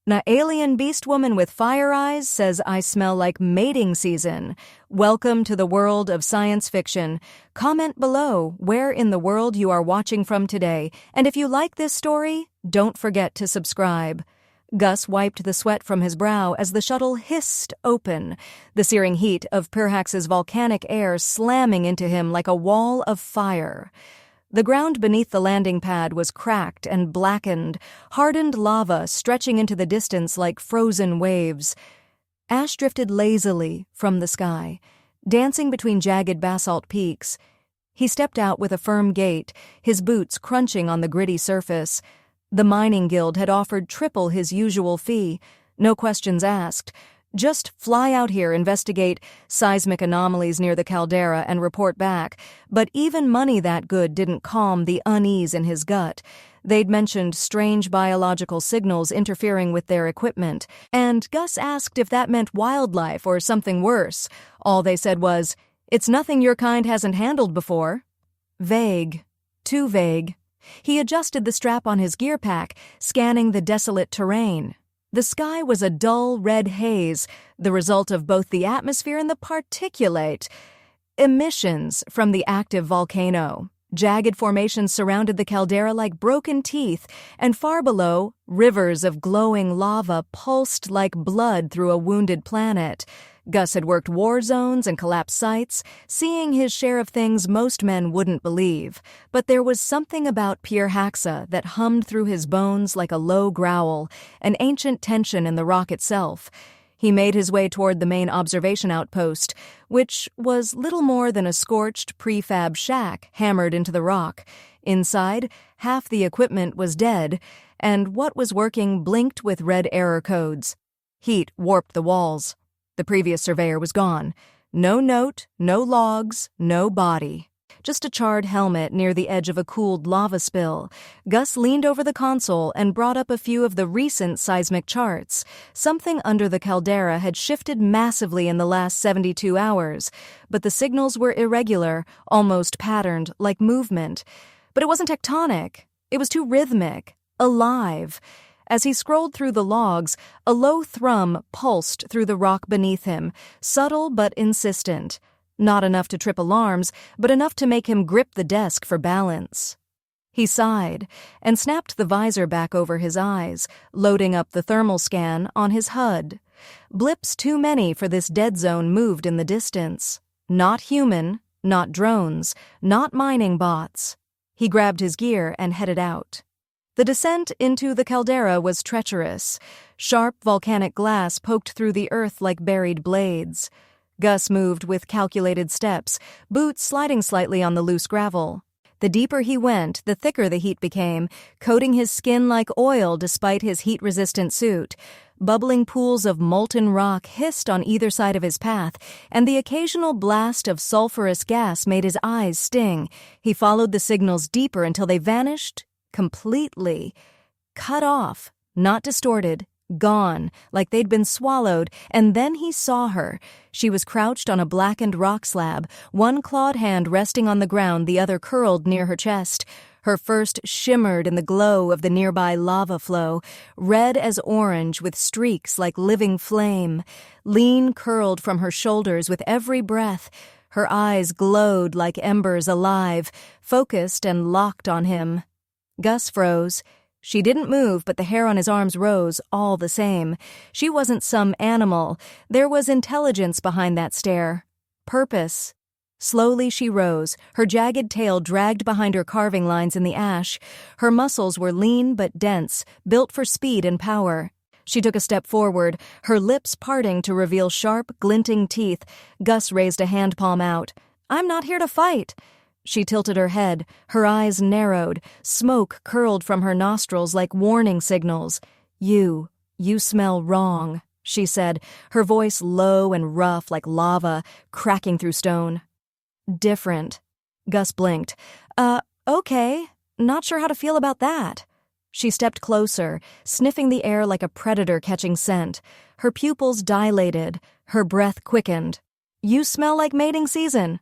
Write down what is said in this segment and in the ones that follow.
"Na alien beastwoman with fire eyes says I smell like mating season. Welcome to the world of science fiction. Comment below where in the world you are watching from today, and if you like this story, don't forget to subscribe." Gus wiped the sweat from his brow as the shuttle hissed open, the searing heat of Pirhax's volcanic air slamming into him like a wall of fire. The ground beneath the landing pad was cracked and blackened, hardened lava stretching into the distance like frozen waves. Ash drifted lazily from the sky, dancing between jagged basalt peaks. He stepped out with a firm gait, his boots crunching on the gritty surface. The mining guild had offered triple his usual fee, no questions asked. Just fly out here, investigate seismic anomalies near the caldera, and report back. But even money that good didn't calm the unease in his gut. They'd mentioned strange biological signals interfering with their equipment, and Gus asked if that meant wildlife or something worse. All they said was, "It's nothing your kind hasn't handled before." Vague. Too vague. He adjusted the strap on his gear pack, scanning the desolate terrain. The sky was a dull red haze, the result of both the atmosphere and the particulate emissions from the active volcano. Jagged formations surrounded the caldera like broken teeth, and far below, rivers of glowing lava pulsed like blood through a wounded planet. Gus had worked war zones and collapsed sites, seeing his share of things most men wouldn't believe. But there was something about Pirhax that hummed through his bones like a low growl, an ancient tension in the rock itself. He made his way toward the main observation outpost, which was little more than a scorched prefab shack hammered into the rock. Inside, half the equipment was dead, and what was working blinked with red error codes. Heat warped the walls. The previous surveyor was gone. No note, no logs, no body. Just a charred helmet near the edge of a cooled lava spill. Gus leaned over the console and brought up a few of the recent seismic charts. Something under the caldera had shifted massively in the last 72 hours, but the signals were irregular, almost patterned, like movement. But it wasn't tectonic. It was too rhythmic, alive. As he scrolled through the logs, a low thrum pulsed through the rock beneath him, subtle but insistent. Not enough to trip alarms, but enough to make him grip the desk for balance. He sighed and snapped the visor back over his eyes, loading up the thermal scan on his HUD. Blips too many for this dead zone moved in the distance. Not human, not drones, not mining bots. He grabbed his gear and headed out. The descent into the caldera was treacherous. Sharp volcanic glass poked through the earth like buried blades. Gus moved with calculated steps, boots sliding slightly on the loose gravel. The deeper he went, the thicker the heat became, coating his skin like oil despite his heat-resistant suit. Bubbling pools of molten rock hissed on either side of his path, and the occasional blast of sulfurous gas made his eyes sting. He followed the signals deeper until they vanished completely. Cut off, not distorted, gone, like they'd been swallowed, and then he saw her. She was crouched on a blackened rock slab, one clawed hand resting on the ground, the other curled near her chest. Her first shimmered in the glow of the nearby lava flow, red as orange with streaks like living flame. Lean curled from her shoulders with every breath. Her eyes glowed like embers alive, focused and locked on him. Gus froze. She didn't move, but the hair on his arms rose all the same. She wasn't some animal. There was intelligence behind that stare. Purpose. Slowly she rose, her jagged tail dragged behind her carving lines in the ash. Her muscles were lean but dense, built for speed and power. She took a step forward, her lips parting to reveal sharp, glinting teeth. Gus raised a hand palm out. "I'm not here to fight." She tilted her head, her eyes narrowed, smoke curled from her nostrils like warning signals. You smell wrong," she said, her voice low and rough like lava, cracking through stone. "Different." Gus blinked. Okay, not sure how to feel about that." She stepped closer, sniffing the air like a predator catching scent. Her pupils dilated, her breath quickened. "You smell like mating season."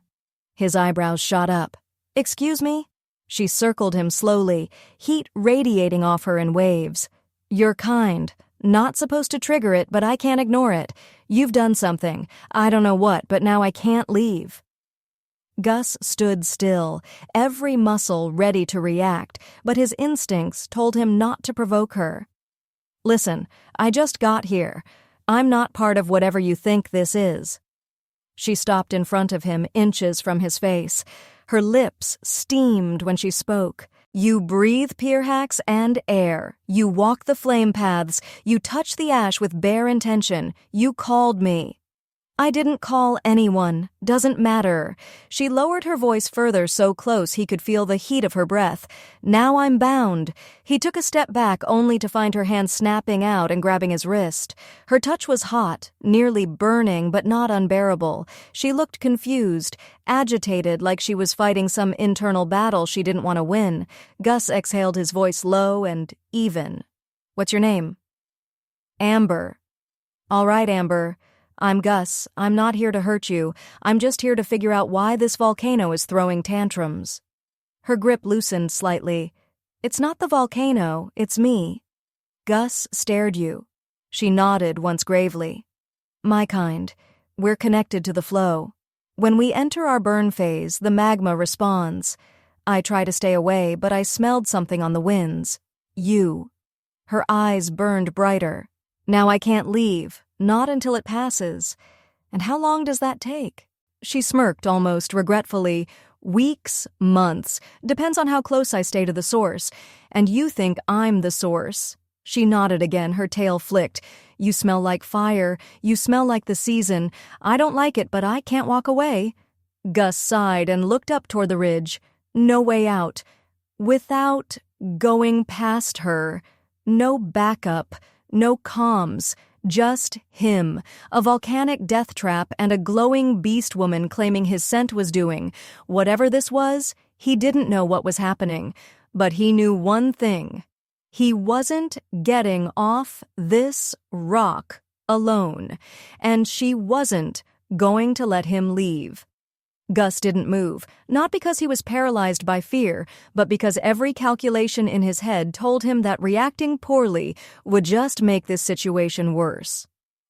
His eyebrows shot up. "Excuse me?" She circled him slowly, heat radiating off her in waves. "Your kind. Not supposed to trigger it, but I can't ignore it. You've done something. I don't know what, but now I can't leave. Gus stood still, every muscle ready to react, but his instincts told him not to provoke her. Listen, I just got here. I'm not part of whatever you think this is. She stopped in front of him, inches from his face. Her lips steamed when she spoke. You breathe Pirhax and air. You walk the flame paths. You touch the ash with bare intention. You called me. I didn't call anyone. Doesn't matter. She lowered her voice further so close he could feel the heat of her breath. Now I'm bound. He took a step back only to find her hand snapping out and grabbing his wrist. Her touch was hot, nearly burning but not unbearable. She looked confused, agitated like she was fighting some internal battle she didn't want to win. Gus exhaled his voice low and even. What's your name? Amber. All right, Amber. I'm Gus. I'm not here to hurt you. I'm just here to figure out why this volcano is throwing tantrums. Her grip loosened slightly. It's not the volcano, it's me. Gus stared you. She nodded once gravely. My kind. We're connected to the flow. When we enter our burn phase, the magma responds. I try to stay away, but I smelled something on the winds. You. Her eyes burned brighter. Now I can't leave. Not until it passes. And how long does that take? She smirked almost regretfully. Weeks, months. Depends on how close I stay to the source. And you think I'm the source. She nodded again, her tail flicked. You smell like fire. You smell like the season. I don't like it, but I can't walk away. Gus sighed and looked up toward the ridge. No way out. Without going past her. No backup. No comms. Just him, a volcanic death trap and a glowing beastwoman claiming his scent was doing. Whatever this was, he didn't know what was happening. But he knew one thing. He wasn't getting off this rock alone, and she wasn't going to let him leave. Gus didn't move, not because he was paralyzed by fear, but because every calculation in his head told him that reacting poorly would just make this situation worse.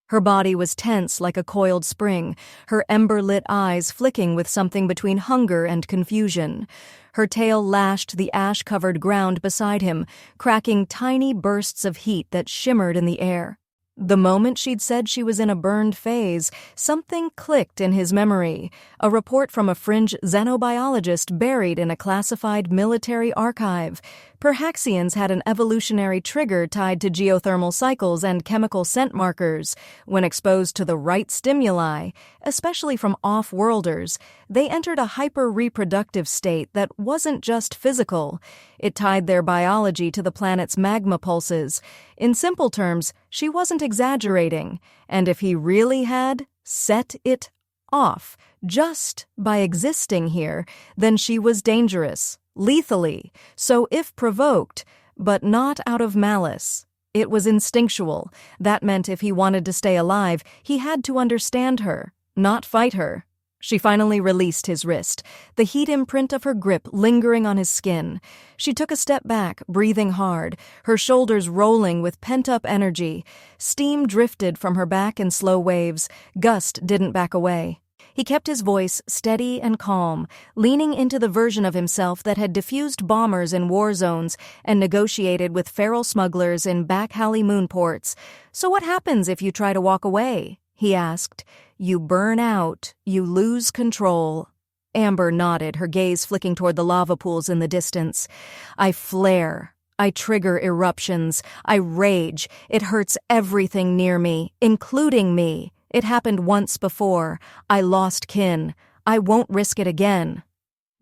Her body was tense like a coiled spring, her ember-lit eyes flicking with something between hunger and confusion. Her tail lashed the ash-covered ground beside him, cracking tiny bursts of heat that shimmered in the air. The moment she'd said she was in a burned phase, something clicked in his memory, a report from a fringe xenobiologist buried in a classified military archive. Pirhaxians had an evolutionary trigger tied to geothermal cycles and chemical scent markers. When exposed to the right stimuli, especially from off-worlders, they entered a hyper-reproductive state that wasn't just physical. It tied their biology to the planet's magma pulses. In simple terms, she wasn't exaggerating, and if he really had set it off just by existing here, then she was dangerous, lethally, so if provoked, but not out of malice. It was instinctual. That meant if he wanted to stay alive, he had to understand her, not fight her. She finally released his wrist, the heat imprint of her grip lingering on his skin. She took a step back, breathing hard, her shoulders rolling with pent-up energy. Steam drifted from her back in slow waves. Gus didn't back away. He kept his voice steady and calm, leaning into the version of himself that had defused bombers in war zones and negotiated with feral smugglers in back-alley moonports. So what happens if you try to walk away? He asked. You burn out. You lose control. Amber nodded, her gaze flicking toward the lava pools in the distance. I flare. I trigger eruptions. I rage. It hurts everything near me, including me. It happened once before. I lost kin. I won't risk it again.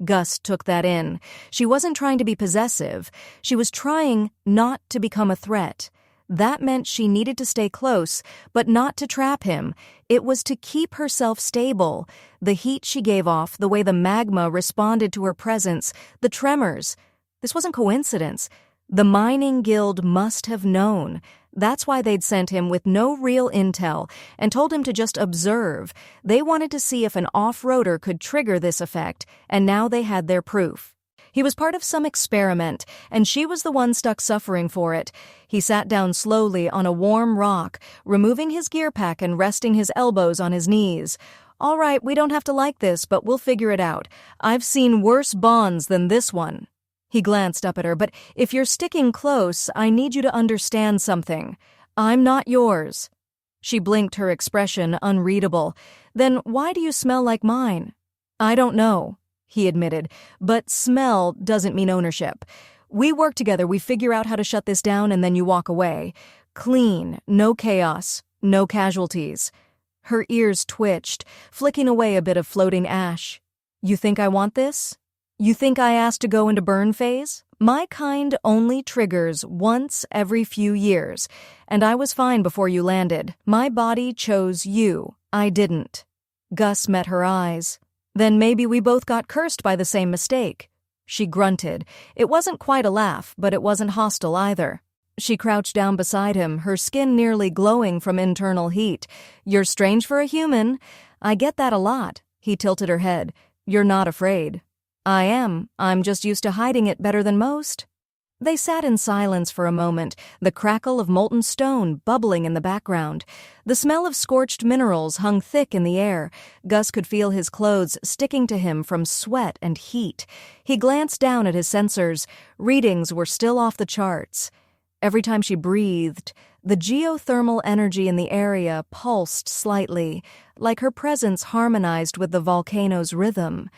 Gus took that in. She wasn't trying to be possessive. She was trying not to become a threat. That meant she needed to stay close, but not to trap him. It was to keep herself stable. The heat she gave off, the way the magma responded to her presence, the tremors. This wasn't coincidence. The mining guild must have known. That's why they'd sent him with no real intel and told him to just observe. They wanted to see if an off-roader could trigger this effect, and now they had their proof. He was part of some experiment, and she was the one stuck suffering for it. He sat down slowly on a warm rock, removing his gear pack and resting his elbows on his knees. "All right, we don't have to like this, but we'll figure it out. I've seen worse bonds than this one." He glanced up at her. "But if you're sticking close, I need you to understand something. I'm not yours." She blinked, her expression unreadable. "Then why do you smell like mine?" "I don't know," he admitted, "but smell doesn't mean ownership. We work together, we figure out how to shut this down, and then you walk away. Clean, no chaos, no casualties." Her ears twitched, flicking away a bit of floating ash. "You think I want this? You think I asked to go into burn phase? My kind only triggers once every few years, and I was fine before you landed. My body chose you. I didn't." Gus met her eyes. "Then maybe we both got cursed by the same mistake." She grunted. It wasn't quite a laugh, but it wasn't hostile either. She crouched down beside him, her skin nearly glowing from internal heat. "You're strange for a human. I get that a lot." He tilted her head. "You're not afraid." "I am. I'm just used to hiding it better than most." They sat in silence for a moment, the crackle of molten stone bubbling in the background. The smell of scorched minerals hung thick in the air. Gus could feel his clothes sticking to him from sweat and heat. He glanced down at his sensors. Readings were still off the charts. Every time she breathed, the geothermal energy in the area pulsed slightly, like her presence harmonized with the volcano's rhythm.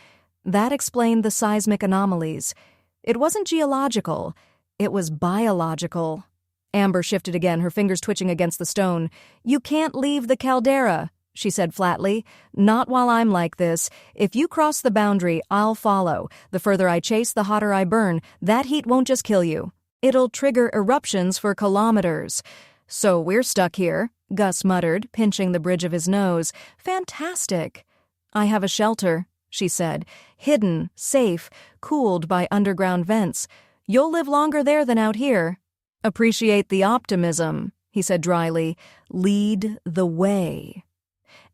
That explained the seismic anomalies. It wasn't geological, it was biological. Amber shifted again, her fingers twitching against the stone. "You can't leave the caldera," she said flatly. "Not while I'm like this. If you cross the boundary, I'll follow. The further I chase, the hotter I burn. That heat won't just kill you. It'll trigger eruptions for kilometers." "So we're stuck here," Gus muttered, pinching the bridge of his nose. "Fantastic." "I have a shelter," she said. "Hidden, safe, cooled by underground vents. You'll live longer there than out here." "Appreciate the optimism," he said dryly. "Lead the way."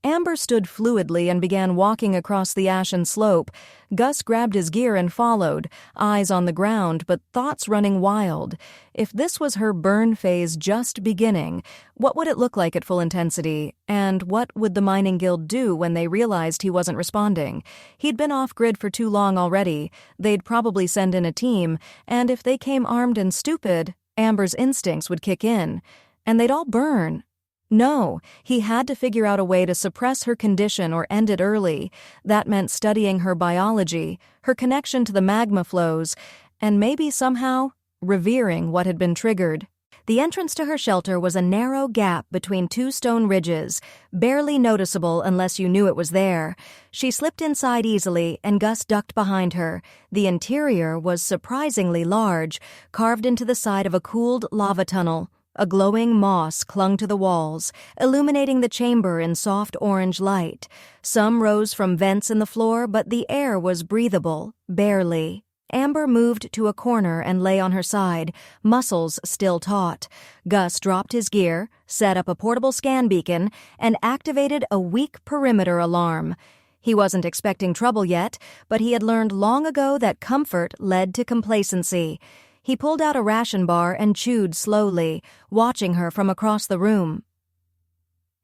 Amber stood fluidly and began walking across the ashen slope. Gus grabbed his gear and followed, eyes on the ground but thoughts running wild. If this was her burn phase just beginning, what would it look like at full intensity? And what would the mining guild do when they realized he wasn't responding? He'd been off-grid for too long already. They'd probably send in a team, and if they came armed and stupid, Amber's instincts would kick in. And they'd all burn. No, he had to figure out a way to suppress her condition or end it early. That meant studying her biology, her connection to the magma flows, and maybe somehow revering what had been triggered. The entrance to her shelter was a narrow gap between two stone ridges, barely noticeable unless you knew it was there. She slipped inside easily, and Gus ducked behind her. The interior was surprisingly large, carved into the side of a cooled lava tunnel. A glowing moss clung to the walls, illuminating the chamber in soft orange light. Some rose from vents in the floor, but the air was breathable, barely. Amber moved to a corner and lay on her side, muscles still taut. Gus dropped his gear, set up a portable scan beacon, and activated a weak perimeter alarm. He wasn't expecting trouble yet, but he had learned long ago that comfort led to complacency. He pulled out a ration bar and chewed slowly, watching her from across the room.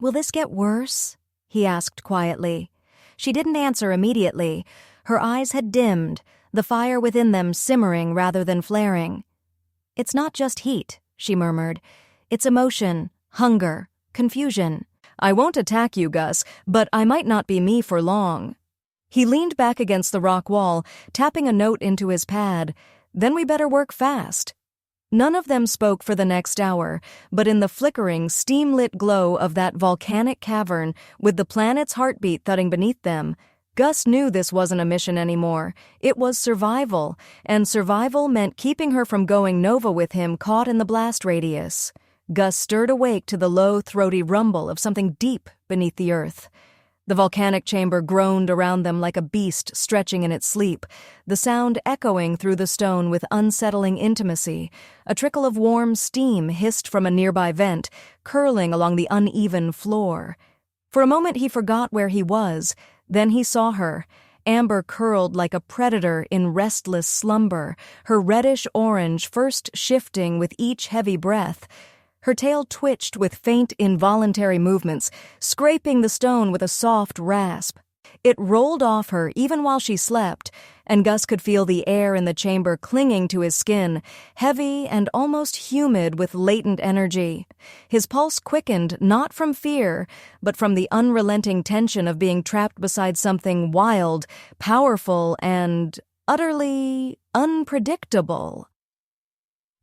"Will this get worse?" he asked quietly. She didn't answer immediately. Her eyes had dimmed, the fire within them simmering rather than flaring. "It's not just heat," she murmured. "It's emotion, hunger, confusion. I won't attack you, Gus, but I might not be me for long." He leaned back against the rock wall, tapping a note into his pad. "Then we better work fast." None of them spoke for the next hour, but in the flickering, steam-lit glow of that volcanic cavern, with the planet's heartbeat thudding beneath them, Gus knew this wasn't a mission anymore. It was survival, and survival meant keeping her from going nova with him caught in the blast radius. Gus stirred awake to the low, throaty rumble of something deep beneath the earth. The volcanic chamber groaned around them like a beast stretching in its sleep, the sound echoing through the stone with unsettling intimacy. A trickle of warm steam hissed from a nearby vent, curling along the uneven floor. For a moment he forgot where he was. Then he saw her. Amber curled like a predator in restless slumber, her reddish-orange first shifting with each heavy breath. Her tail twitched with faint, involuntary movements, scraping the stone with a soft rasp. It rolled off her even while she slept, and Gus could feel the air in the chamber clinging to his skin, heavy and almost humid with latent energy. His pulse quickened not from fear, but from the unrelenting tension of being trapped beside something wild, powerful, and utterly unpredictable.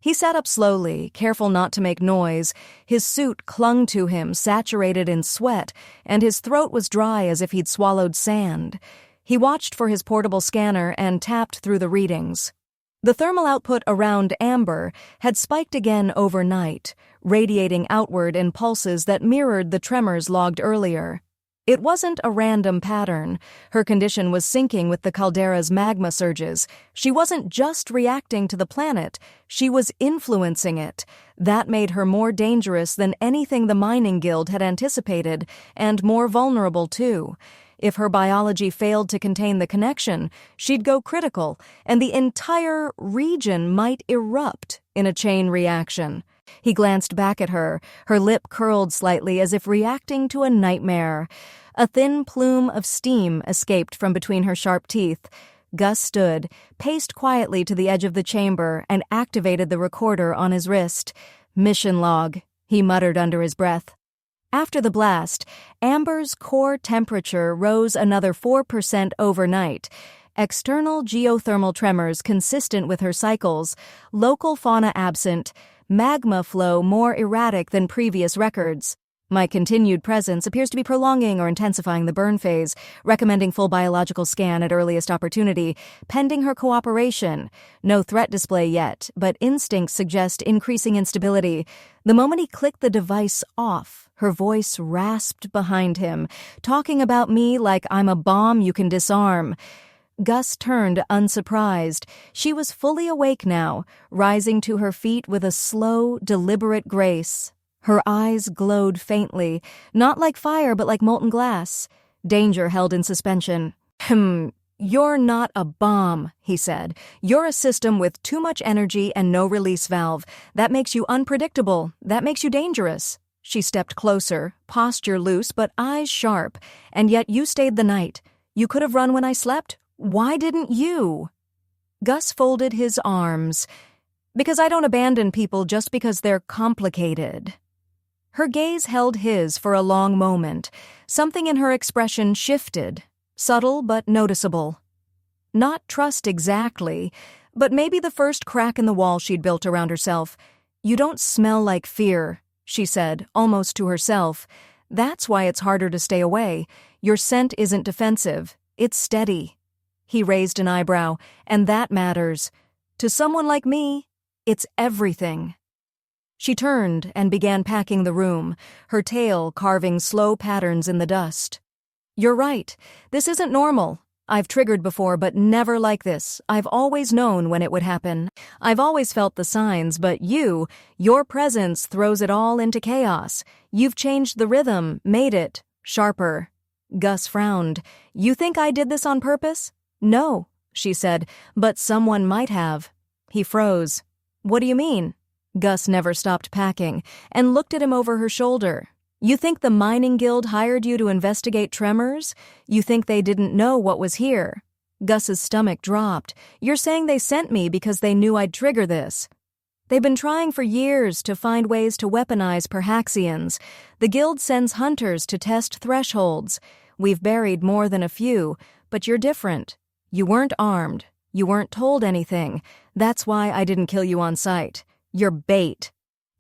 He sat up slowly, careful not to make noise. His suit clung to him, saturated in sweat, and his throat was dry as if he'd swallowed sand. He watched for his portable scanner and tapped through the readings. The thermal output around Amber had spiked again overnight, radiating outward in pulses that mirrored the tremors logged earlier. It wasn't a random pattern. Her condition was syncing with the caldera's magma surges. She wasn't just reacting to the planet, she was influencing it. That made her more dangerous than anything the mining guild had anticipated, and more vulnerable too. If her biology failed to contain the connection, she'd go critical, and the entire region might erupt in a chain reaction. He glanced back at her, her lip curled slightly as if reacting to a nightmare. A thin plume of steam escaped from between her sharp teeth. Gus stood, paced quietly to the edge of the chamber, and activated the recorder on his wrist. "Mission log," he muttered under his breath. After the blast, Amber's core temperature rose another 4% overnight. External geothermal tremors consistent with her cycles, local fauna absent, magma flow more erratic than previous records. My continued presence appears to be prolonging or intensifying the burn phase, recommending full biological scan at earliest opportunity, pending her cooperation. No threat display yet, but instincts suggest increasing instability. The moment he clicked the device off, her voice rasped behind him, talking about me like I'm a bomb you can disarm. Gus turned unsurprised. She was fully awake now, rising to her feet with a slow, deliberate grace. Her eyes glowed faintly, not like fire but like molten glass. Danger held in suspension. "You're not a bomb," he said. "You're a system with too much energy and no release valve. That makes you unpredictable. That makes you dangerous." She stepped closer, posture loose but eyes sharp. "And yet you stayed the night. You could have run when I slept. Why didn't you?" Gus folded his arms. "Because I don't abandon people just because they're complicated." Her gaze held his for a long moment. Something in her expression shifted, subtle but noticeable. Not trust exactly, but maybe the first crack in the wall she'd built around herself. "You don't smell like fear," she said, almost to herself. "That's why it's harder to stay away. Your scent isn't defensive. It's steady." He raised an eyebrow. "And that matters. To someone like me, it's everything." She turned and began packing the room, her tail carving slow patterns in the dust. "You're right. This isn't normal. I've triggered before, but never like this. I've always known when it would happen. I've always felt the signs, but your presence throws it all into chaos. You've changed the rhythm, made it sharper." Gus frowned. "You think I did this on purpose?" "No," she said, "but someone might have." He froze. "What do you mean?" Gus never stopped packing and looked at him over her shoulder. "You think the mining guild hired you to investigate tremors? You think they didn't know what was here?" Gus's stomach dropped. "You're saying they sent me because they knew I'd trigger this?" "They've been trying for years to find ways to weaponize Pirhaxians. The guild sends hunters to test thresholds. We've buried more than a few, but you're different. You weren't armed. You weren't told anything. That's why I didn't kill you on sight. You're bait."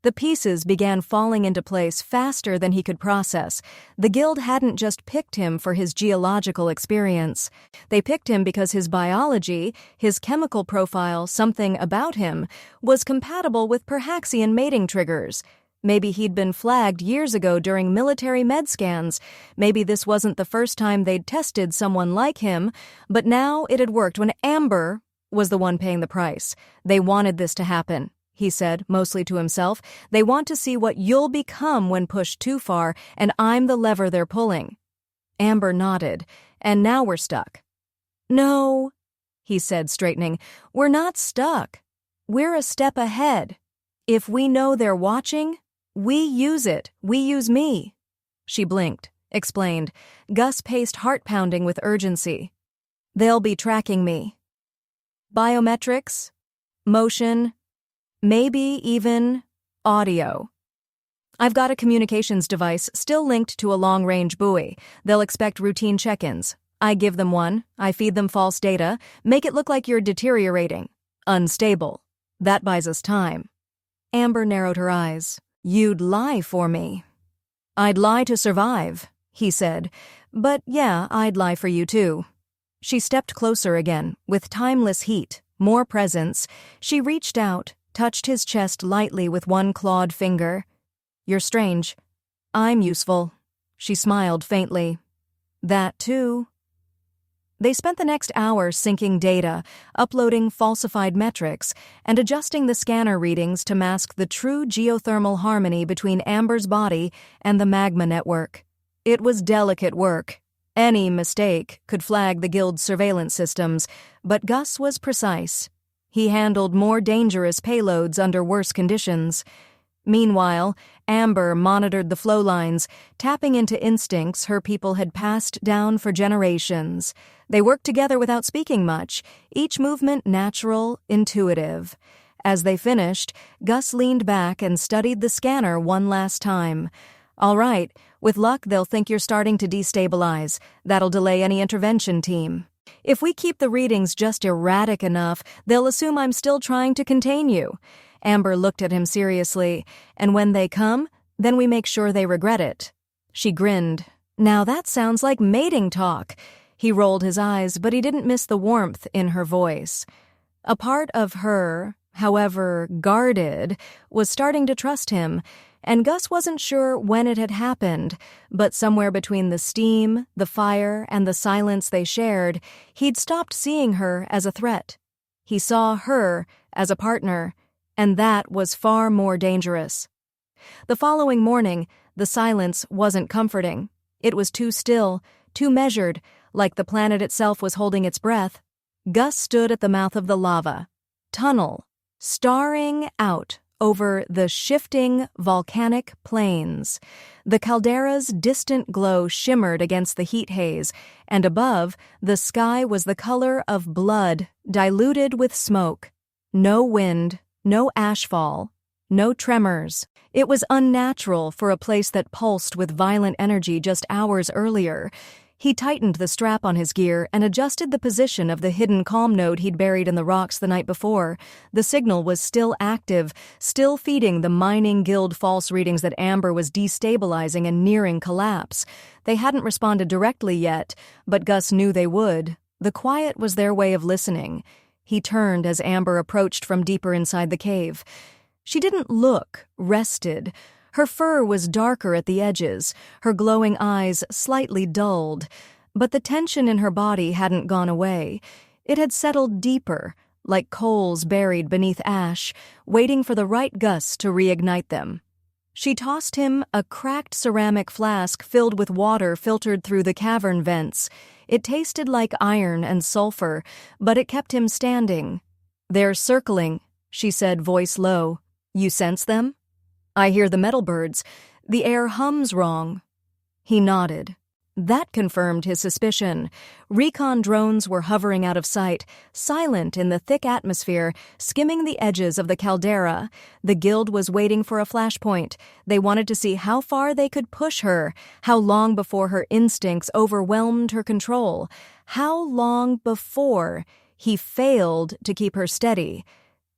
The pieces began falling into place faster than he could process. The guild hadn't just picked him for his geological experience. They picked him because his biology, his chemical profile, something about him, was compatible with Pirhaxian mating triggers. Maybe he'd been flagged years ago during military med scans. Maybe this wasn't the first time they'd tested someone like him, but now it had worked when Amber was the one paying the price. They wanted this to happen, he said, mostly to himself. "They want to see what you'll become when pushed too far, and I'm the lever they're pulling." Amber nodded. "And now we're stuck." No, he said, straightening. We're not stuck. We're a step ahead. If we know they're watching, we use it. We use me. She blinked, explained. Gus paced heart-pounding with urgency. They'll be tracking me. Biometrics, motion, maybe even audio. I've got a communications device still linked to a long-range buoy. They'll expect routine check-ins. I give them one, I feed them false data, make it look like you're deteriorating. Unstable. That buys us time. Amber narrowed her eyes. You'd lie for me. I'd lie to survive, he said. But yeah, I'd lie for you too. She stepped closer again, with timeless heat, more presence. She reached out, touched his chest lightly with one clawed finger. You're strange. I'm useful. She smiled faintly. That too. They spent the next hour syncing data, uploading falsified metrics, and adjusting the scanner readings to mask the true geothermal harmony between Amber's body and the magma network. It was delicate work. Any mistake could flag the Guild's surveillance systems, but Gus was precise. He handled more dangerous payloads under worse conditions. Meanwhile, Amber monitored the flow lines, tapping into instincts her people had passed down for generations. They worked together without speaking much, each movement natural, intuitive. As they finished, Gus leaned back and studied the scanner one last time. All right, with luck they'll think you're starting to destabilize. That'll delay any intervention team. If we keep the readings just erratic enough, they'll assume I'm still trying to contain you. Amber looked at him seriously. And when they come, then we make sure they regret it. She grinned. Now that sounds like mating talk. He rolled his eyes, but he didn't miss the warmth in her voice. A part of her, however guarded, was starting to trust him, and Gus wasn't sure when it had happened, but somewhere between the steam, the fire, and the silence they shared, he'd stopped seeing her as a threat. He saw her as a partner, and that was far more dangerous. The following morning, the silence wasn't comforting. It was too still, too measured, like the planet itself was holding its breath. Gus stood at the mouth of the lava tunnel, staring out over the shifting volcanic plains. The caldera's distant glow shimmered against the heat haze, and above, the sky was the color of blood diluted with smoke. No wind, no ashfall, no tremors. It was unnatural for a place that pulsed with violent energy just hours earlier. He tightened the strap on his gear and adjusted the position of the hidden calm node he'd buried in the rocks the night before. The signal was still active, still feeding the mining guild false readings that Amber was destabilizing and nearing collapse. They hadn't responded directly yet, but Gus knew they would. The quiet was their way of listening. He turned as Amber approached from deeper inside the cave. She didn't look rested. Her fur was darker at the edges, her glowing eyes slightly dulled, but the tension in her body hadn't gone away. It had settled deeper, like coals buried beneath ash, waiting for the right gust to reignite them. She tossed him a cracked ceramic flask filled with water filtered through the cavern vents. It tasted like iron and sulfur, but it kept him standing. "They're circling," she said, voice low. "You sense them?" "I hear the metal birds. The air hums wrong." He nodded. That confirmed his suspicion. Recon drones were hovering out of sight, silent in the thick atmosphere, skimming the edges of the caldera. The guild was waiting for a flashpoint. They wanted to see how far they could push her, how long before her instincts overwhelmed her control, how long before he failed to keep her steady.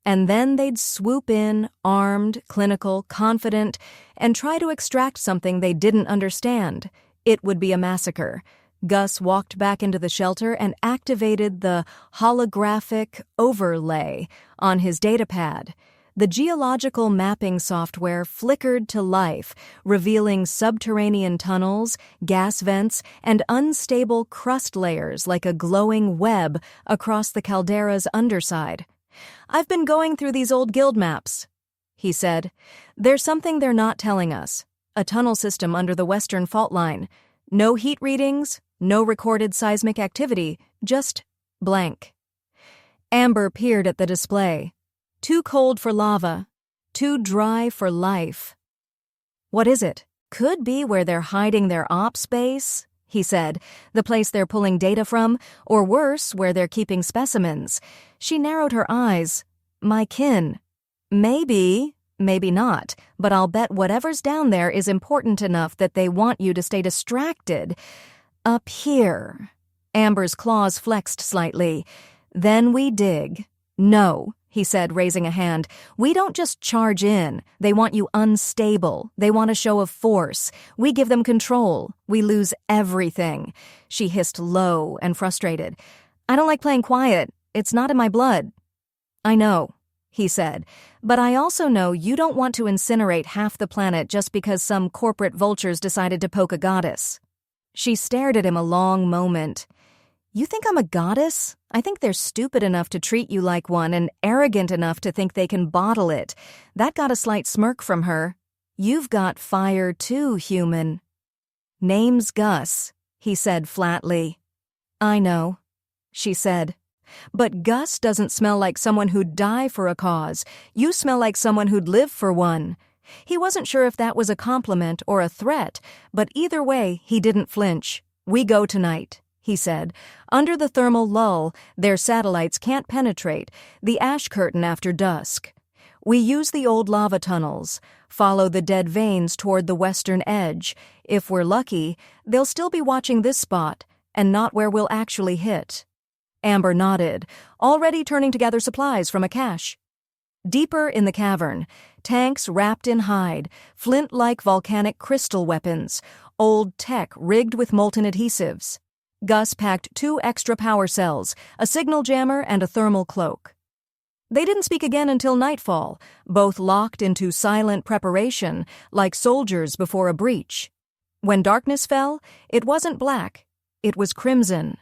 And then they'd swoop in, armed, clinical, confident, and try to extract something they didn't understand. It would be a massacre. Gus walked back into the shelter and activated the holographic overlay on his datapad. The geological mapping software flickered to life, revealing subterranean tunnels, gas vents, and unstable crust layers like a glowing web across the caldera's underside. "I've been going through these old guild maps," he said. "There's something they're not telling us. A tunnel system under the western fault line. No heat readings, no recorded seismic activity, just Blank. Amber peered at the display. Too cold for lava. Too dry for life. What is it? Could be where they're hiding their ops base, he said, the place they're pulling data from, or worse, where they're keeping specimens. She narrowed her eyes. My kin. Maybe, maybe not, but I'll bet whatever's down there is important enough that they want you to stay distracted. Up here. Amber's claws flexed slightly. Then we dig. No, he said, raising a hand. We don't just charge in. They want you unstable. They want a show of force. We give them control. We lose everything. She hissed low and frustrated. I don't like playing quiet. It's not in my blood. I know, he said, but I also know you don't want to incinerate half the planet just because some corporate vultures decided to poke a goddess. She stared at him a long moment. You think I'm a goddess? I think they're stupid enough to treat you like one and arrogant enough to think they can bottle it. That got a slight smirk from her. You've got fire too, human. Name's Gus, he said flatly. I know, she said. But Gus doesn't smell like someone who'd die for a cause. You smell like someone who'd live for one. He wasn't sure if that was a compliment or a threat, but either way, he didn't flinch. We go tonight, he said. Under the thermal lull, their satellites can't penetrate, the ash curtain after dusk. We use the old lava tunnels, follow the dead veins toward the western edge. If we're lucky, they'll still be watching this spot, and not where we'll actually hit. Amber nodded, already turning to gather supplies from a cache. Deeper in the cavern, tanks wrapped in hide, flint-like volcanic crystal weapons, old tech rigged with molten adhesives. Gus packed 2 extra power cells, a signal jammer and a thermal cloak. They didn't speak again until nightfall, both locked into silent preparation, like soldiers before a breach. When darkness fell, it wasn't black, it was crimson.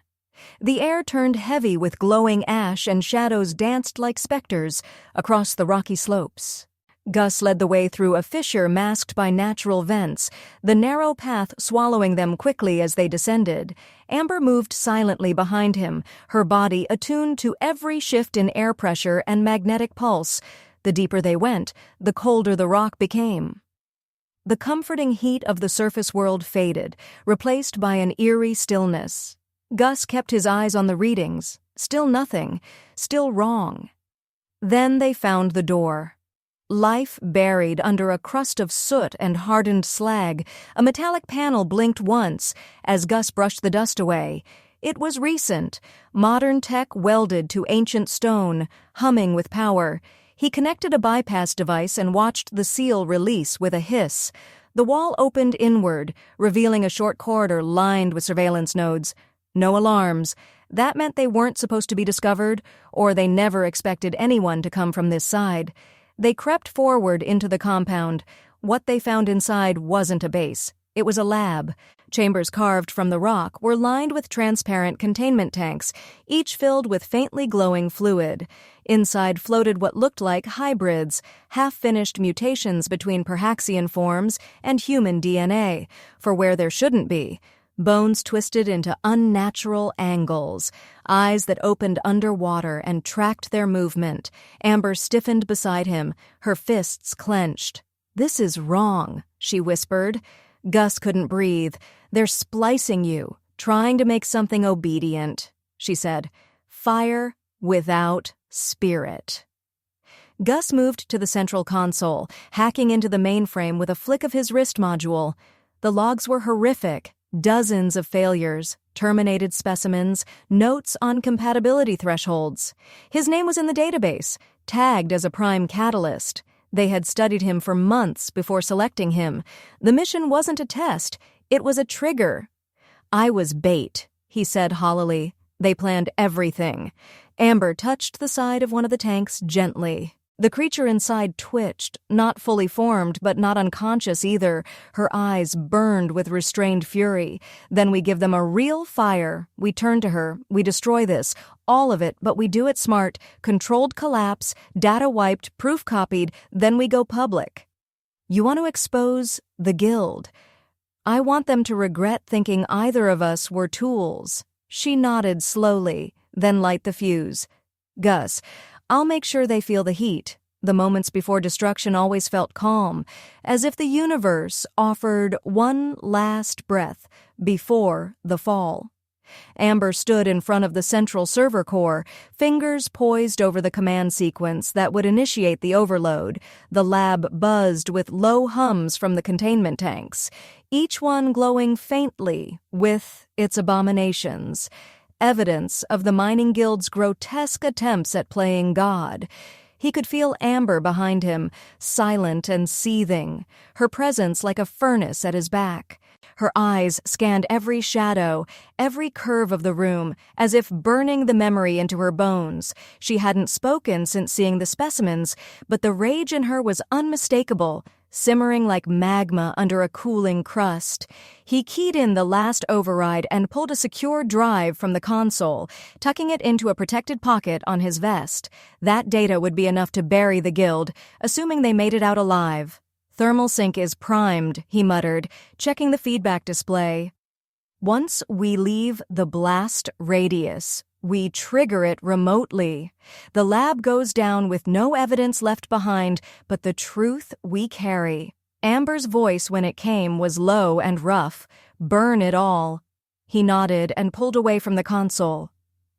The air turned heavy with glowing ash and shadows danced like specters across the rocky slopes. Gus led the way through a fissure masked by natural vents, the narrow path swallowing them quickly as they descended. Amber moved silently behind him, her body attuned to every shift in air pressure and magnetic pulse. The deeper they went, the colder the rock became. The comforting heat of the surface world faded, replaced by an eerie stillness. Gus kept his eyes on the readings. Still nothing. Still wrong. Then they found the door. Life buried under a crust of soot and hardened slag. A metallic panel blinked once as Gus brushed the dust away. It was recent, modern tech welded to ancient stone, humming with power. He connected a bypass device and watched the seal release with a hiss. The wall opened inward, revealing a short corridor lined with surveillance nodes. No alarms. That meant they weren't supposed to be discovered, or they never expected anyone to come from this side. They crept forward into the compound. What they found inside wasn't a base. It was a lab. Chambers carved from the rock were lined with transparent containment tanks, each filled with faintly glowing fluid. Inside floated what looked like hybrids, half-finished mutations between Pirhaxian forms and human DNA, for where there shouldn't be. Bones twisted into unnatural angles, eyes that opened underwater and tracked their movement. Amber stiffened beside him, her fists clenched. "This is wrong," she whispered. Gus couldn't breathe. "They're splicing you, trying to make something obedient," she said. "Fire without spirit." Gus moved to the central console, hacking into the mainframe with a flick of his wrist module. The logs were horrific. Dozens of failures, terminated specimens, notes on compatibility thresholds. His name was in the database, tagged as a prime catalyst. They had studied him for months before selecting him. The mission wasn't a test, it was a trigger. "I was bait," he said hollowly. "They planned everything." Amber touched the side of one of the tanks gently. The creature inside twitched, not fully formed, but not unconscious either. Her eyes burned with restrained fury. "Then we give them a real fire. We turn to her. We destroy this. All of it, but we do it smart. Controlled collapse, data wiped, proof copied, then we go public. You want to expose the guild. I want them to regret thinking either of us were tools." She nodded slowly. then light the fuse. Gus, I'll make sure they feel the heat. The moments before destruction always felt calm, as if the universe offered one last breath before the fall. Amber stood in front of the central server core, fingers poised over the command sequence that would initiate the overload. The lab buzzed with low hums from the containment tanks, each one glowing faintly with its abominations. Evidence of the mining guild's grotesque attempts at playing God. He could feel Amber behind him, silent and seething, her presence like a furnace at his back. Her eyes scanned every shadow, every curve of the room, as if burning the memory into her bones. She hadn't spoken since seeing the specimens, but the rage in her was unmistakable, simmering like magma under a cooling crust. He keyed in the last override and pulled a secure drive from the console, tucking it into a protected pocket on his vest. That data would be enough to bury the guild, assuming they made it out alive. "Thermal sync is primed," he muttered, checking the feedback display. "Once we leave the blast radius, we trigger it remotely. The lab goes down with no evidence left behind but the truth we carry." Amber's voice when it came was low and rough. "Burn it all." He nodded and pulled away from the console.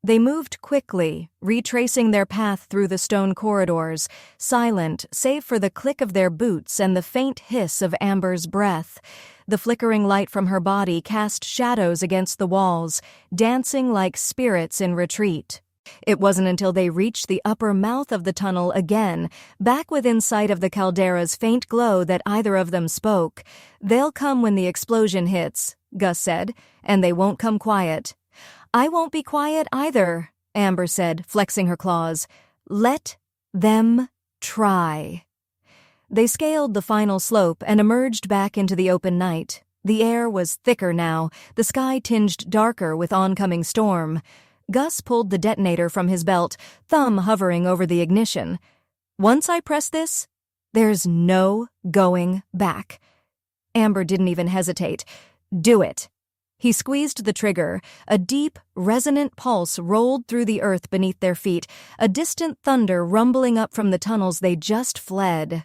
They moved quickly, retracing their path through the stone corridors, silent save for the click of their boots and the faint hiss of Amber's breath. The flickering light from her body cast shadows against the walls, dancing like spirits in retreat. It wasn't until they reached the upper mouth of the tunnel again, back within sight of the caldera's faint glow, that either of them spoke. "They'll come when the explosion hits," Gus said, "and they won't come quiet." "I won't be quiet either," Amber said, flexing her claws. "Let them try." They scaled the final slope and emerged back into the open night. The air was thicker now, the sky tinged darker with oncoming storm. Gus pulled the detonator from his belt, thumb hovering over the ignition. "Once I press this, there's no going back." Amber didn't even hesitate. "Do it." He squeezed the trigger. A deep, resonant pulse rolled through the earth beneath their feet, a distant thunder rumbling up from the tunnels they just fled.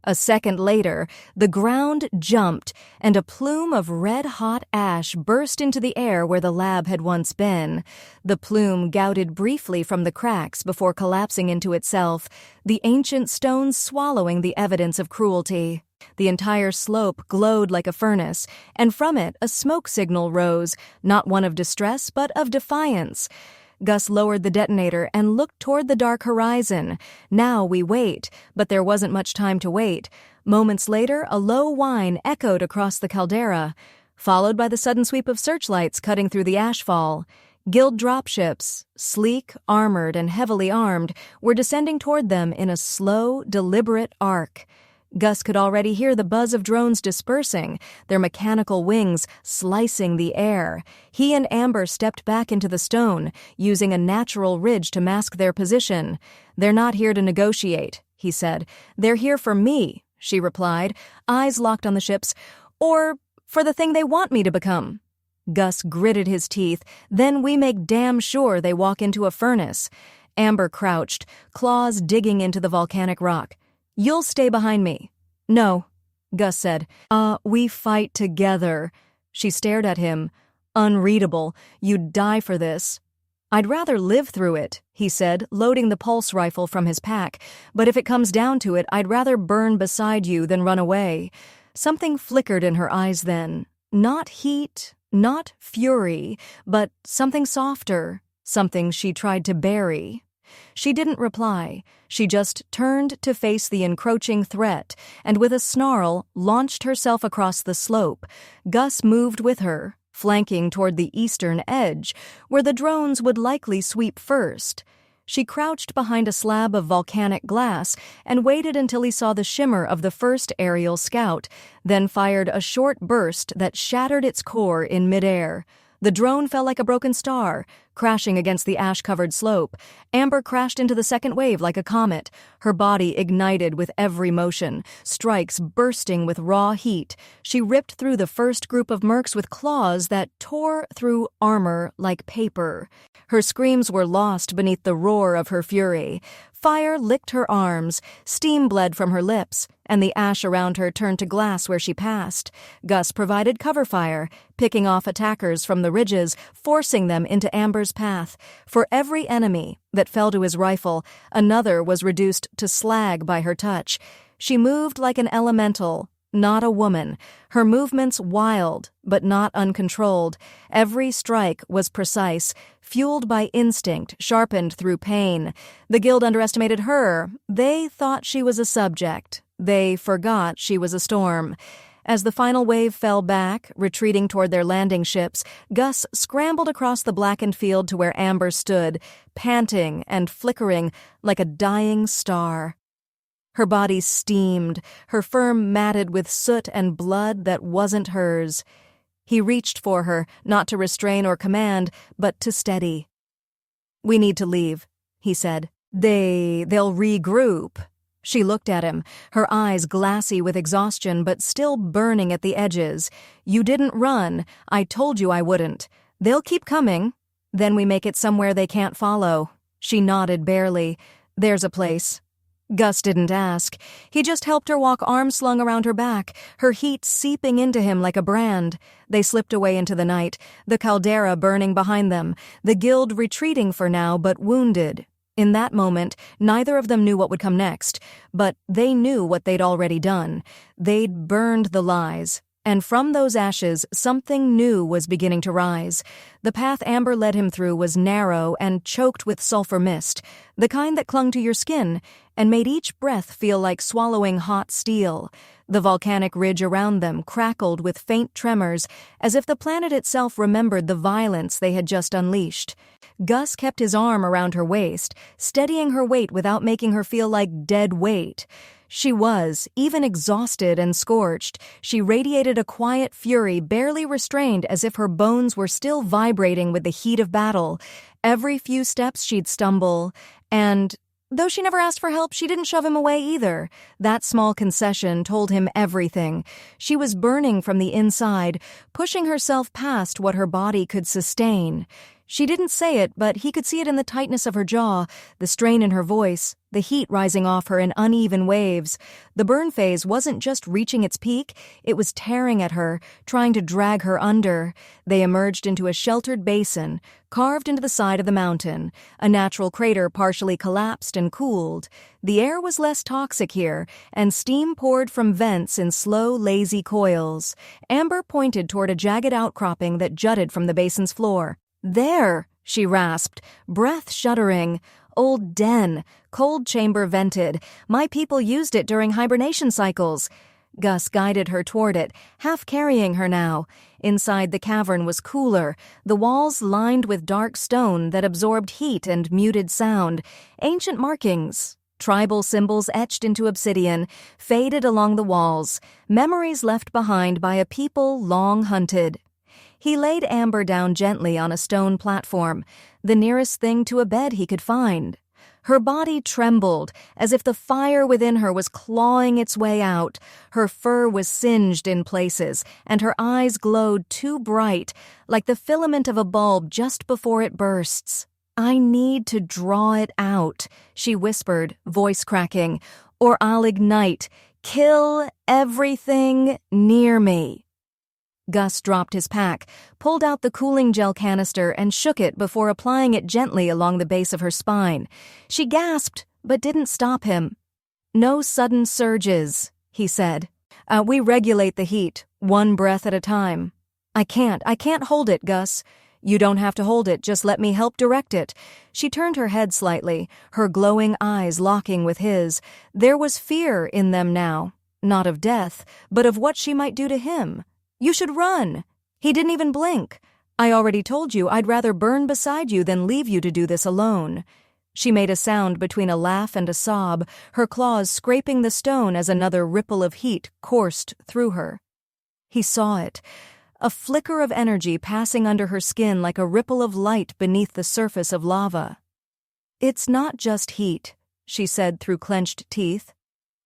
A second later, the ground jumped, and a plume of red-hot ash burst into the air where the lab had once been. The plume gouted briefly from the cracks before collapsing into itself, the ancient stones swallowing the evidence of cruelty. The entire slope glowed like a furnace, and from it a smoke signal rose, not one of distress but of defiance. Gus lowered the detonator and looked toward the dark horizon. "Now we wait," but there wasn't much time to wait. Moments later, a low whine echoed across the caldera, followed by the sudden sweep of searchlights cutting through the ashfall. Guild dropships, sleek, armored, and heavily armed, were descending toward them in a slow, deliberate arc. Gus could already hear the buzz of drones dispersing, their mechanical wings slicing the air. He and Amber stepped back into the stone, using a natural ridge to mask their position. "They're not here to negotiate," he said. "They're here for me," she replied, eyes locked on the ships. "Or for the thing they want me to become." Gus gritted his teeth. "Then we make damn sure they walk into a furnace." Amber crouched, claws digging into the volcanic rock. "You'll stay behind me." "No," Gus said. We fight together." She stared at him. "Unreadable. You'd die for this." "I'd rather live through it," he said, loading the pulse rifle from his pack. "But if it comes down to it, I'd rather burn beside you than run away." Something flickered in her eyes then. Not heat, not fury, but something softer, something she tried to bury. She didn't reply. She just turned to face the encroaching threat, and with a snarl, launched herself across the slope. Gus moved with her, flanking toward the eastern edge, where the drones would likely sweep first. She crouched behind a slab of volcanic glass and waited until he saw the shimmer of the first aerial scout, then fired a short burst that shattered its core in midair. The drone fell like a broken star, crashing against the ash-covered slope. Amber crashed into the second wave like a comet, her body ignited with every motion, strikes bursting with raw heat. She ripped through the first group of mercs with claws that tore through armor like paper. Her screams were lost beneath the roar of her fury. Fire licked her arms, steam bled from her lips, and the ash around her turned to glass where she passed. Gus provided cover fire, picking off attackers from the ridges, forcing them into Amber's path. For every enemy that fell to his rifle, another was reduced to slag by her touch. She moved like an elemental, not a woman, her movements wild but not uncontrolled. Every strike was precise, fueled by instinct, sharpened through pain. The guild underestimated her. They thought she was a subject. They forgot she was a storm. As the final wave fell back, retreating toward their landing ships, Gus scrambled across the blackened field to where Amber stood, panting and flickering like a dying star. Her body steamed, her fur matted with soot and blood that wasn't hers. He reached for her, not to restrain or command, but to steady. "We need to leave," he said. They'll regroup." She looked at him, her eyes glassy with exhaustion but still burning at the edges. "You didn't run. I told you I wouldn't. They'll keep coming. Then we make it somewhere they can't follow." She nodded barely. "There's a place." Gus didn't ask. He just helped her walk, arms slung around her back, her heat seeping into him like a brand. They slipped away into the night, the caldera burning behind them, the guild retreating for now but wounded. In that moment, neither of them knew what would come next, but they knew what they'd already done. They'd burned the lies. And from those ashes, something new was beginning to rise. The path Amber led him through was narrow and choked with sulfur mist, the kind that clung to your skin and made each breath feel like swallowing hot steel. The volcanic ridge around them crackled with faint tremors, as if the planet itself remembered the violence they had just unleashed. Gus kept his arm around her waist, steadying her weight without making her feel like dead weight. She was, even exhausted and scorched. She radiated a quiet fury, barely restrained, as if her bones were still vibrating with the heat of battle. Every few steps she'd stumble, and though she never asked for help, she didn't shove him away either. That small concession told him everything. She was burning from the inside, pushing herself past what her body could sustain. She didn't say it, but he could see it in the tightness of her jaw, the strain in her voice, the heat rising off her in uneven waves. The burn phase wasn't just reaching its peak, it was tearing at her, trying to drag her under. They emerged into a sheltered basin, carved into the side of the mountain. A natural crater partially collapsed and cooled. The air was less toxic here, and steam poured from vents in slow, lazy coils. Amber pointed toward a jagged outcropping that jutted from the basin's floor. "There," she rasped, breath shuddering. "Old den, cold chamber vented. My people used it during hibernation cycles." Gus guided her toward it, half carrying her now. Inside the cavern was cooler, the walls lined with dark stone that absorbed heat and muted sound. Ancient markings, tribal symbols etched into obsidian, faded along the walls, memories left behind by a people long hunted. He laid Amber down gently on a stone platform, the nearest thing to a bed he could find. Her body trembled, as if the fire within her was clawing its way out. Her fur was singed in places, and her eyes glowed too bright, like the filament of a bulb just before it bursts. "I need to draw it out," she whispered, voice cracking, "or I'll ignite. Kill everything near me." Gus dropped his pack, pulled out the cooling gel canister and shook it before applying it gently along the base of her spine. She gasped, but didn't stop him. "No sudden surges," he said. We regulate the heat, one breath at a time." I can't hold it, Gus." "You don't have to hold it, just let me help direct it." She turned her head slightly, her glowing eyes locking with his. There was fear in them now, not of death, but of what she might do to him. "You should run." He didn't even blink. "I already told you I'd rather burn beside you than leave you to do this alone." She made a sound between a laugh and a sob, her claws scraping the stone as another ripple of heat coursed through her. He saw it. a flicker of energy passing under her skin like a ripple of light beneath the surface of lava. "It's not just heat," she said through clenched teeth.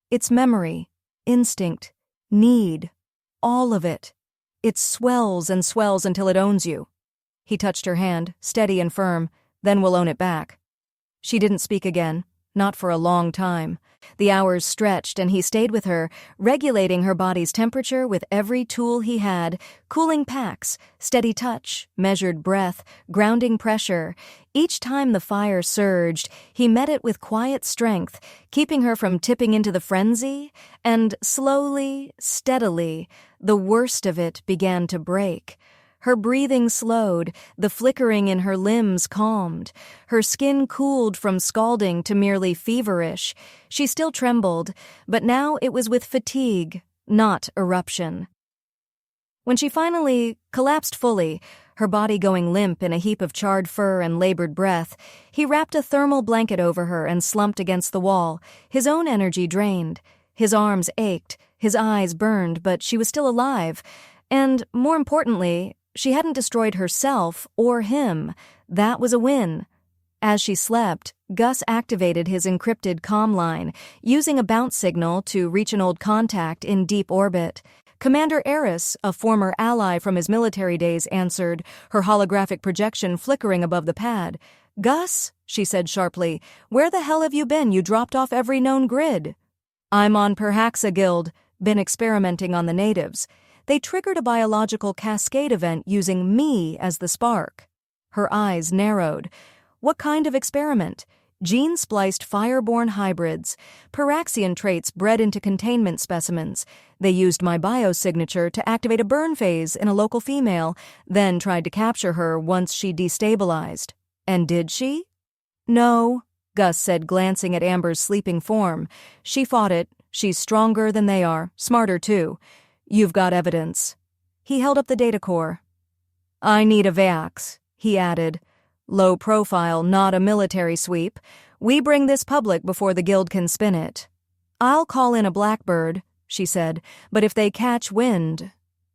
"It's memory, instinct, need, all of it. It swells and swells until it owns you." He touched her hand, steady and firm. "Then we'll own it back." She didn't speak again, not for a long time. The hours stretched and he stayed with her, regulating her body's temperature with every tool he had, cooling packs, steady touch, measured breath, grounding pressure. Each time the fire surged, he met it with quiet strength, keeping her from tipping into the frenzy, and slowly, steadily, the worst of it began to break. Her breathing slowed, the flickering in her limbs calmed. Her skin cooled from scalding to merely feverish. She still trembled, but now it was with fatigue, not eruption. When she finally collapsed fully, her body going limp in a heap of charred fur and labored breath, he wrapped a thermal blanket over her and slumped against the wall, his own energy drained. His arms ached, his eyes burned, but she was still alive. And, more importantly, she hadn't destroyed herself or him. That was a win. As she slept, Gus activated his encrypted comm line, using a bounce signal to reach an old contact in deep orbit. Commander Eris, a former ally from his military days, answered, her holographic projection flickering above the pad. "Gus," she said sharply, "where the hell have you been? You dropped off every known grid." "I'm on Pirhax Guild, been experimenting on the natives. They triggered a biological cascade event using me as the spark." Her eyes narrowed. "What kind of experiment?" "Gene-spliced fire-born hybrids, Piraxian traits bred into containment specimens. They used my biosignature to activate a burn phase in a local female, then tried to capture her once she destabilized." "And did she?" "No," Gus said, glancing at Amber's sleeping form. "She fought it. She's stronger than they are, smarter too. You've got evidence." He held up the data core. "I need a Vax," he added. "Low profile, not a military sweep. We bring this public before the guild can spin it." "I'll call in a Blackbird," she said, "but if they catch wind—"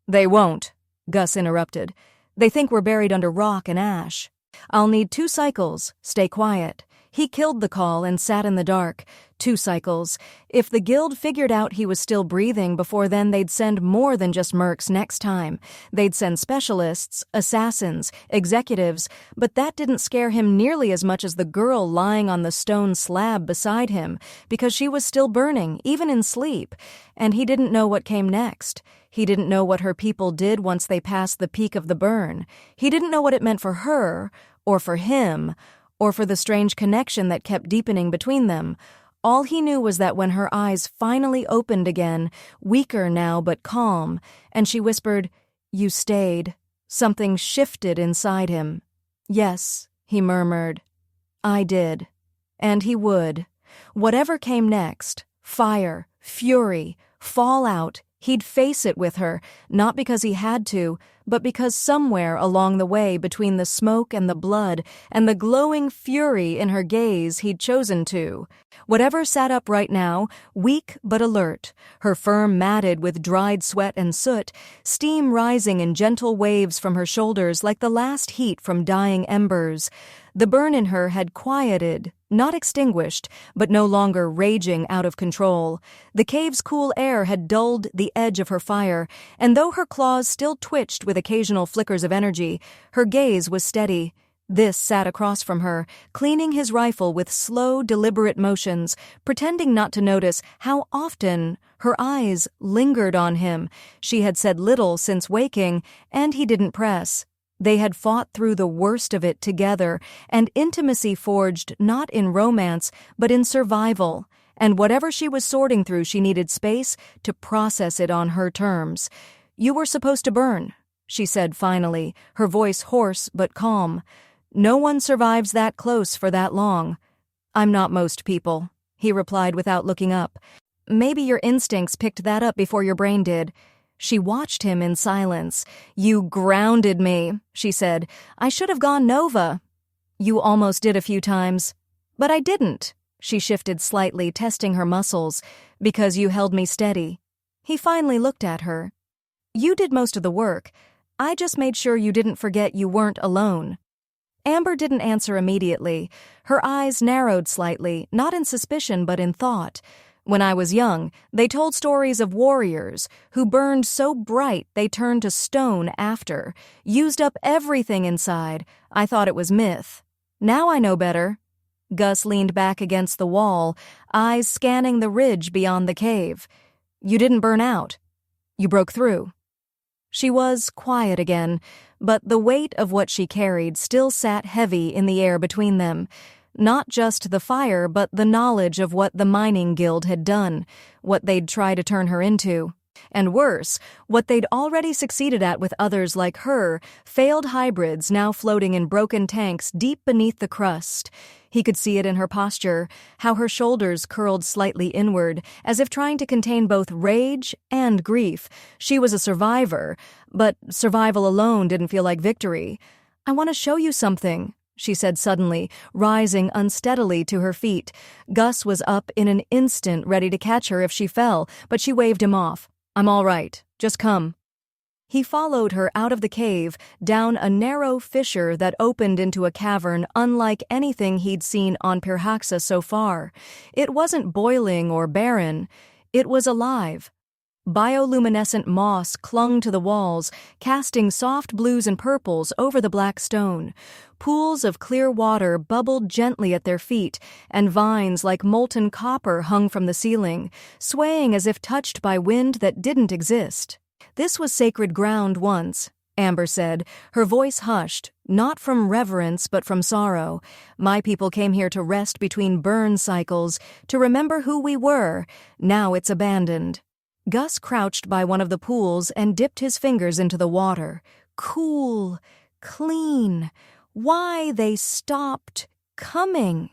"They won't," Gus interrupted. "They think we're buried under rock and ash. I'll need 2 cycles. Stay quiet." He killed the call and sat in the dark. 2 cycles. If the guild figured out he was still breathing before then, they'd send more than just mercs next time. They'd send specialists, assassins, executives, but that didn't scare him nearly as much as the girl lying on the stone slab beside him, because she was still burning, even in sleep, and he didn't know what came next. He didn't know what her people did once they passed the peak of the burn. He didn't know what it meant for her, or for him, or for the strange connection that kept deepening between them. All he knew was that when her eyes finally opened again, weaker now but calm, and she whispered, "You stayed," something shifted inside him. "Yes," he murmured. "I did." And he would. Whatever came next, fire, fury, fallout, he'd face it with her, not because he had to, but because somewhere along the way between the smoke and the blood and the glowing fury in her gaze he'd chosen to. Whatever sat up right now, weak but alert, her firm matted with dried sweat and soot, steam rising in gentle waves from her shoulders like the last heat from dying embers. The burn in her had quieted, not extinguished, but no longer raging out of control. The cave's cool air had dulled the edge of her fire, and though her claws still twitched with occasional flickers of energy, her gaze was steady. This sat across from her, cleaning his rifle with slow, deliberate motions, pretending not to notice how often her eyes lingered on him. She had said little since waking, and he didn't press. They had fought through the worst of it together, and intimacy forged not in romance, but in survival. And whatever she was sorting through, she needed space to process it on her terms. "You were supposed to burn," she said finally, her voice hoarse but calm. "No one survives that close for that long." "I'm not most people," he replied without looking up. "Maybe your instincts picked that up before your brain did." She watched him in silence. "You grounded me," she said. "I should have gone Nova." "You almost did a few times." "But I didn't." She shifted slightly, testing her muscles. "Because you held me steady." He finally looked at her. "You did most of the work. I just made sure you didn't forget you weren't alone." Amber didn't answer immediately. Her eyes narrowed slightly, not in suspicion but in thought. "When I was young, they told stories of warriors who burned so bright they turned to stone after, used up everything inside. I thought it was myth. Now I know better." Gus leaned back against the wall, eyes scanning the ridge beyond the cave. "You didn't burn out. You broke through." She was quiet again, but the weight of what she carried still sat heavy in the air between them. Not just the fire, but the knowledge of what the mining guild had done, what they'd try to turn her into. And worse, what they'd already succeeded at with others like her, failed hybrids now floating in broken tanks deep beneath the crust. He could see it in her posture, how her shoulders curled slightly inward, as if trying to contain both rage and grief. She was a survivor, but survival alone didn't feel like victory. "I want to show you something," she said suddenly, rising unsteadily to her feet. Gus was up in an instant, ready to catch her if she fell, but she waved him off. "I'm all right. Just come." He followed her out of the cave, down a narrow fissure that opened into a cavern unlike anything he'd seen on Pirhax so far. It wasn't boiling or barren. It was alive. Bioluminescent moss clung to the walls, casting soft blues and purples over the black stone. Pools of clear water bubbled gently at their feet, and vines like molten copper hung from the ceiling, swaying as if touched by wind that didn't exist. "This was sacred ground once," Amber said, her voice hushed, not from reverence but from sorrow. "My people came here to rest between burn cycles, to remember who we were. Now it's abandoned." Gus crouched by one of the pools and dipped his fingers into the water. Cool, clean. Why they stopped coming.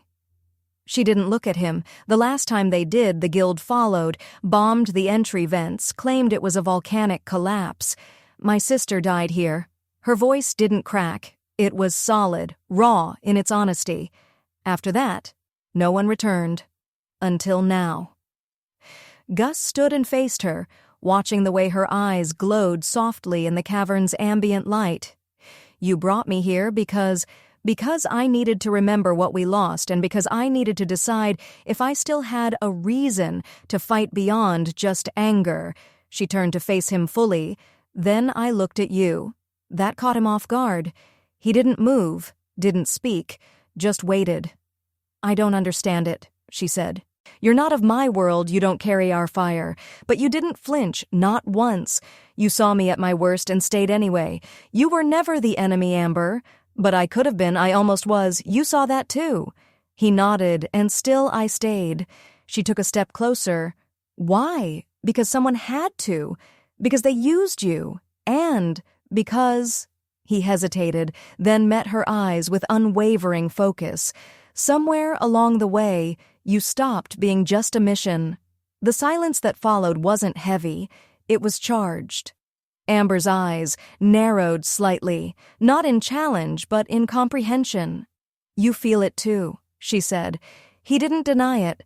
She didn't look at him. The last time they did, the guild followed, bombed the entry vents, claimed it was a volcanic collapse. "My sister died here." Her voice didn't crack. It was solid, raw in its honesty. After that, no one returned. Until now. Gus stood and faced her, watching the way her eyes glowed softly in the cavern's ambient light. "You brought me here because I needed to remember what we lost and because I needed to decide if I still had a reason to fight beyond just anger." She turned to face him fully. "Then I looked at you." That caught him off guard. He didn't move, didn't speak, just waited. "I don't understand it," she said. "You're not of my world, you don't carry our fire. But you didn't flinch, not once. You saw me at my worst and stayed anyway. You were never the enemy, Amber. But I could have been, I almost was. You saw that too." He nodded, and still I stayed. She took a step closer. "Why? Because someone had to. Because they used you. And because—" He hesitated, then met her eyes with unwavering focus. "Somewhere along the way, you stopped being just a mission." The silence that followed wasn't heavy. It was charged. Amber's eyes narrowed slightly, not in challenge, but in comprehension. "You feel it too," she said. He didn't deny it.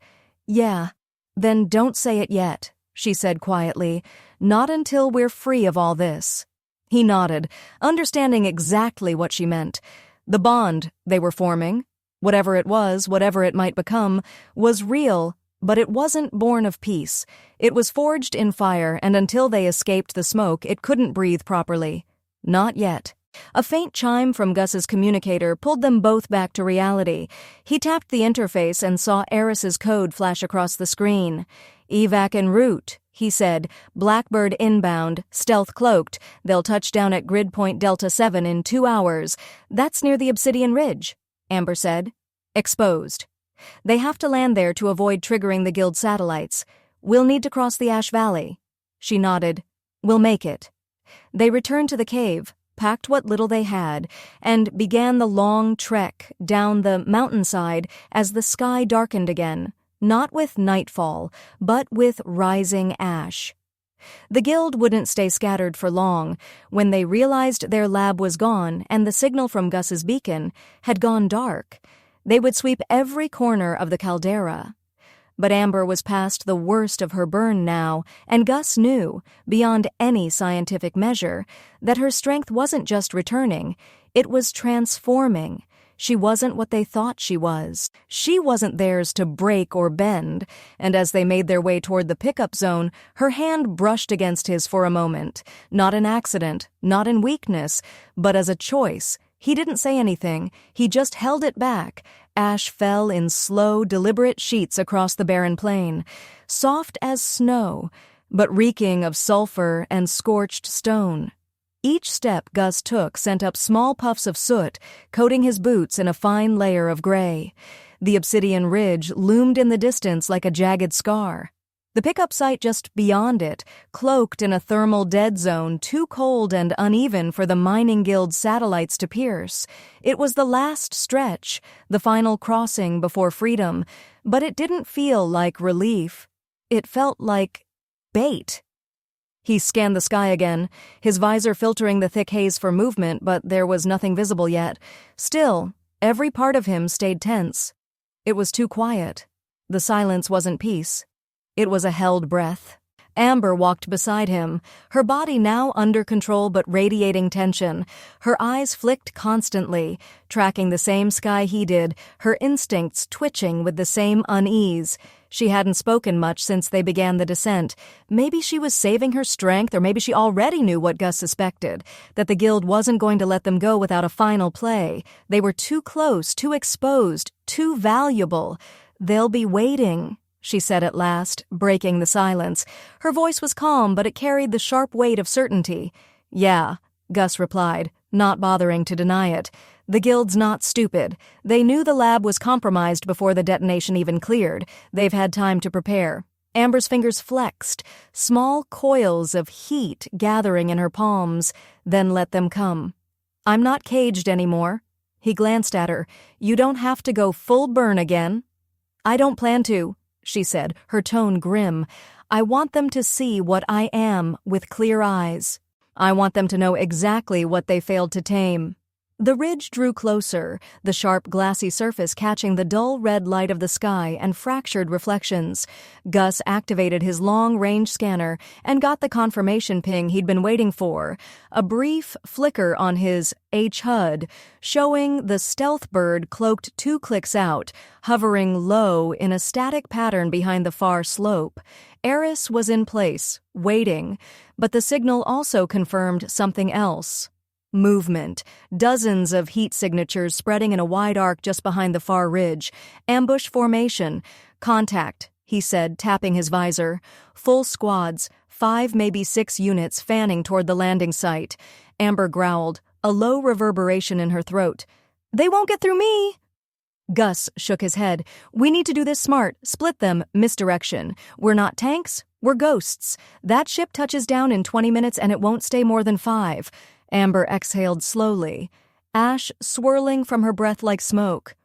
"Yeah, then don't say it yet," she said quietly. "Not until we're free of all this." He nodded, understanding exactly what she meant. The bond they were forming, whatever it was, whatever it might become, was real. But it wasn't born of peace. It was forged in fire, and until they escaped the smoke, it couldn't breathe properly. Not yet. A faint chime from Gus's communicator pulled them both back to reality. He tapped the interface and saw Eris's code flash across the screen. "Evac en route," he said. "Blackbird inbound, stealth cloaked. They'll touch down at grid point Delta 7 in 2 hours. That's near the Obsidian Ridge," Amber said. "Exposed. They have to land there to avoid triggering the guild satellites. We'll need to cross the Ash Valley." She nodded. "We'll make it." They returned to the cave, packed what little they had, and began the long trek down the mountainside as the sky darkened again, not with nightfall, but with rising ash. The guild wouldn't stay scattered for long. When they realized their lab was gone and the signal from Gus's beacon had gone dark, they would sweep every corner of the caldera. But Amber was past the worst of her burn now, and Gus knew, beyond any scientific measure, that her strength wasn't just returning, it was transforming. She wasn't what they thought she was. She wasn't theirs to break or bend, and as they made their way toward the pickup zone, her hand brushed against his for a moment. Not an accident, not in weakness, but as a choice. He didn't say anything. He just held it back. Ash fell in slow, deliberate sheets across the barren plain, soft as snow, but reeking of sulfur and scorched stone. Each step Gus took sent up small puffs of soot, coating his boots in a fine layer of gray. The obsidian ridge loomed in the distance like a jagged scar. The pickup site just beyond it, cloaked in a thermal dead zone too cold and uneven for the mining guild satellites to pierce. It was the last stretch, the final crossing before freedom, but it didn't feel like relief. It felt like bait. He scanned the sky again, his visor filtering the thick haze for movement, but there was nothing visible yet. Still, every part of him stayed tense. It was too quiet. The silence wasn't peace. It was a held breath. Amber walked beside him, her body now under control but radiating tension. Her eyes flicked constantly, tracking the same sky he did, her instincts twitching with the same unease. She hadn't spoken much since they began the descent. Maybe she was saving her strength, or maybe she already knew what Gus suspected, that the guild wasn't going to let them go without a final play. They were too close, too exposed, too valuable. They'll be waiting, she said at last, breaking the silence. Her voice was calm, but it carried the sharp weight of certainty. Yeah, Gus replied, not bothering to deny it. The guild's not stupid. They knew the lab was compromised before the detonation even cleared. They've had time to prepare. Amber's fingers flexed, small coils of heat gathering in her palms, then let them come. I'm not caged anymore. He glanced at her. You don't have to go full burn again. I don't plan to, she said, her tone grim. I want them to see what I am with clear eyes. I want them to know exactly what they failed to tame. The ridge drew closer, the sharp glassy surface catching the dull red light of the sky and fractured reflections. Gus activated his long-range scanner and got the confirmation ping he'd been waiting for, a brief flicker on his HUD, showing the stealth bird cloaked 2 clicks out, hovering low in a static pattern behind the far slope. Eris was in place, waiting, but the signal also confirmed something else. Movement. Dozens of heat signatures spreading in a wide arc just behind the far ridge. Ambush formation. Contact, he said, tapping his visor. Full squads, 5, maybe 6 units fanning toward the landing site. Amber growled, a low reverberation in her throat. They won't get through me! Gus shook his head. We need to do this smart. Split them. Misdirection. We're not tanks. We're ghosts. That ship touches down in 20 minutes and it won't stay more than 5. Amber exhaled slowly, ash swirling from her breath like smoke.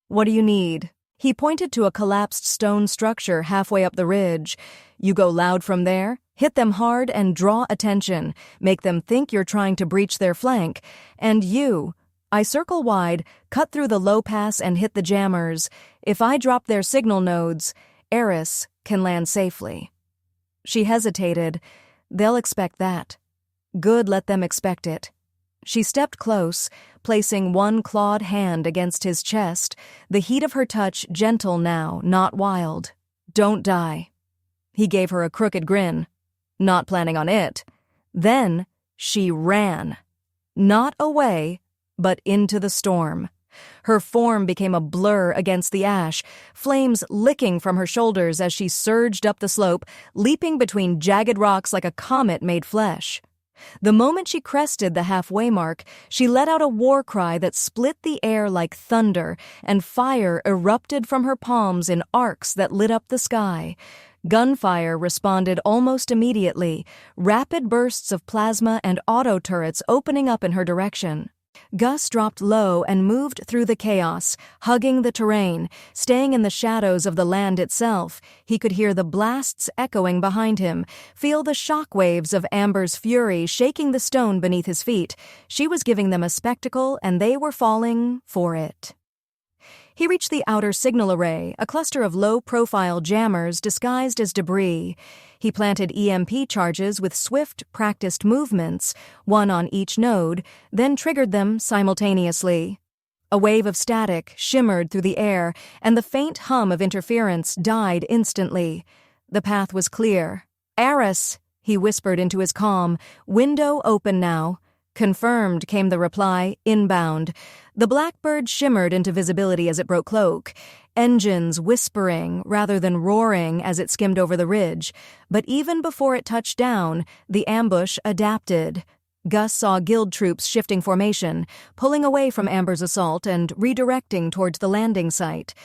What do you need? He pointed to a collapsed stone structure halfway up the ridge. You go loud from there, hit them hard and draw attention. Make them think you're trying to breach their flank. And you, I circle wide, cut through the low pass and hit the jammers. If I drop their signal nodes, Eris can land safely. She hesitated. They'll expect that. Good, let them expect it. She stepped close, placing one clawed hand against his chest, the heat of her touch gentle now, not wild. Don't die. He gave her a crooked grin. Not planning on it. Then she ran. Not away, but into the storm. Her form became a blur against the ash, flames licking from her shoulders as she surged up the slope, leaping between jagged rocks like a comet made flesh. The moment she crested the halfway mark, she let out a war cry that split the air like thunder, and fire erupted from her palms in arcs that lit up the sky. Gunfire responded almost immediately, rapid bursts of plasma and auto turrets opening up in her direction. Gus dropped low and moved through the chaos, hugging the terrain, staying in the shadows of the land itself. He could hear the blasts echoing behind him, feel the shock waves of Amber's fury shaking the stone beneath his feet. She was giving them a spectacle, and they were falling for it. He reached the outer signal array, a cluster of low-profile jammers disguised as debris. He planted EMP charges with swift, practiced movements, one on each node, then triggered them simultaneously. A wave of static shimmered through the air, and the faint hum of interference died instantly. The path was clear. "Eris," he whispered into his comm. "Window open now." "Confirmed," came the reply, inbound. The Blackbird shimmered into visibility as it broke cloak, engines whispering rather than roaring as it skimmed over the ridge. But even before it touched down, the ambush adapted. Gus saw guild troops shifting formation, pulling away from Amber's assault and redirecting towards the landing site.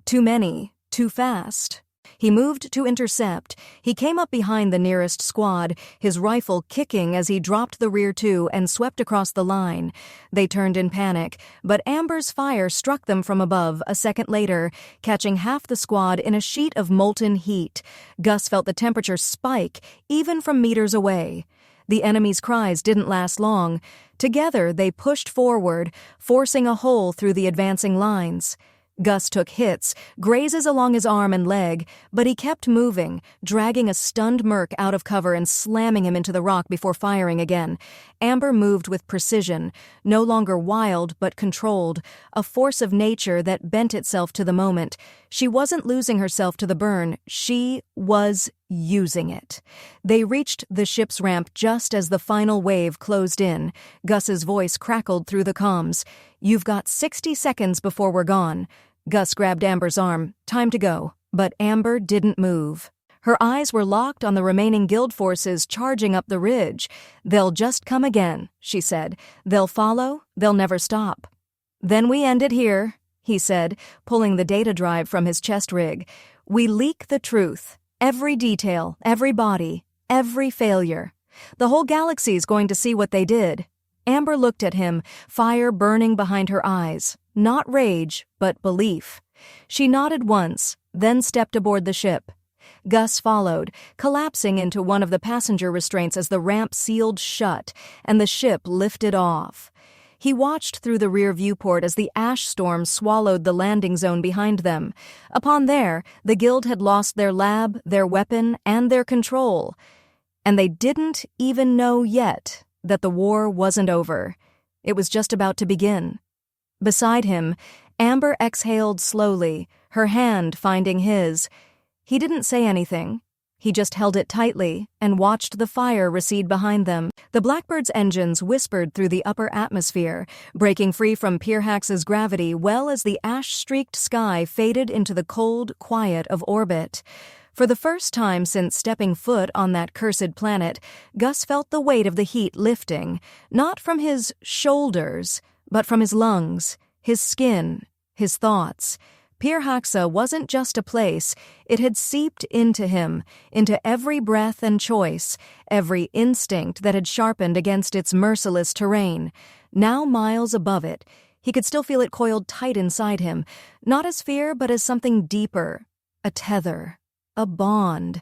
Too many, too fast. He moved to intercept. He came up behind the nearest squad, his rifle kicking as he dropped the rear two and swept across the line. They turned in panic, but Amber's fire struck them from above a second later, catching half the squad in a sheet of molten heat. Gus felt the temperature spike, even from meters away. The enemy's cries didn't last long. Together, they pushed forward, forcing a hole through the advancing lines. Gus took hits, grazes along his arm and leg, but he kept moving, dragging a stunned merc out of cover and slamming him into the rock before firing again. Amber moved with precision, no longer wild but controlled, a force of nature that bent itself to the moment. She wasn't losing herself to the burn, she was using it. They reached the ship's ramp just as the final wave closed in. Gus's voice crackled through the comms. "You've got 60 seconds before we're gone." Gus grabbed Amber's arm. Time to go. But Amber didn't move. Her eyes were locked on the remaining guild forces charging up the ridge. "They'll just come again," she said. "They'll follow. They'll never stop." "Then we end it here," he said, pulling the data drive from his chest rig. "We leak the truth. Every detail, every body, every failure. The whole galaxy's going to see what they did." Amber looked at him, fire burning behind her eyes. Not rage, but belief. She nodded once, then stepped aboard the ship. Gus followed, collapsing into one of the passenger restraints as the ramp sealed shut and the ship lifted off. He watched through the rear viewport as the ash storm swallowed the landing zone behind them. Upon there, the guild had lost their lab, their weapon, and their control. And they didn't even know yet that the war wasn't over. It was just about to begin. Beside him, Amber exhaled slowly, her hand finding his. He didn't say anything. He just held it tightly and watched the fire recede behind them. The Blackbird's engines whispered through the upper atmosphere, breaking free from Pirhax's gravity well as the ash-streaked sky faded into the cold quiet of orbit. For the first time since stepping foot on that cursed planet, Gus felt the weight of the heat lifting, not from his shoulders, but from his lungs, his skin, his thoughts. Pirhaxa wasn't just a place, it had seeped into him, into every breath and choice, every instinct that had sharpened against its merciless terrain. Now miles above it, he could still feel it coiled tight inside him, not as fear but as something deeper, a tether. A bond.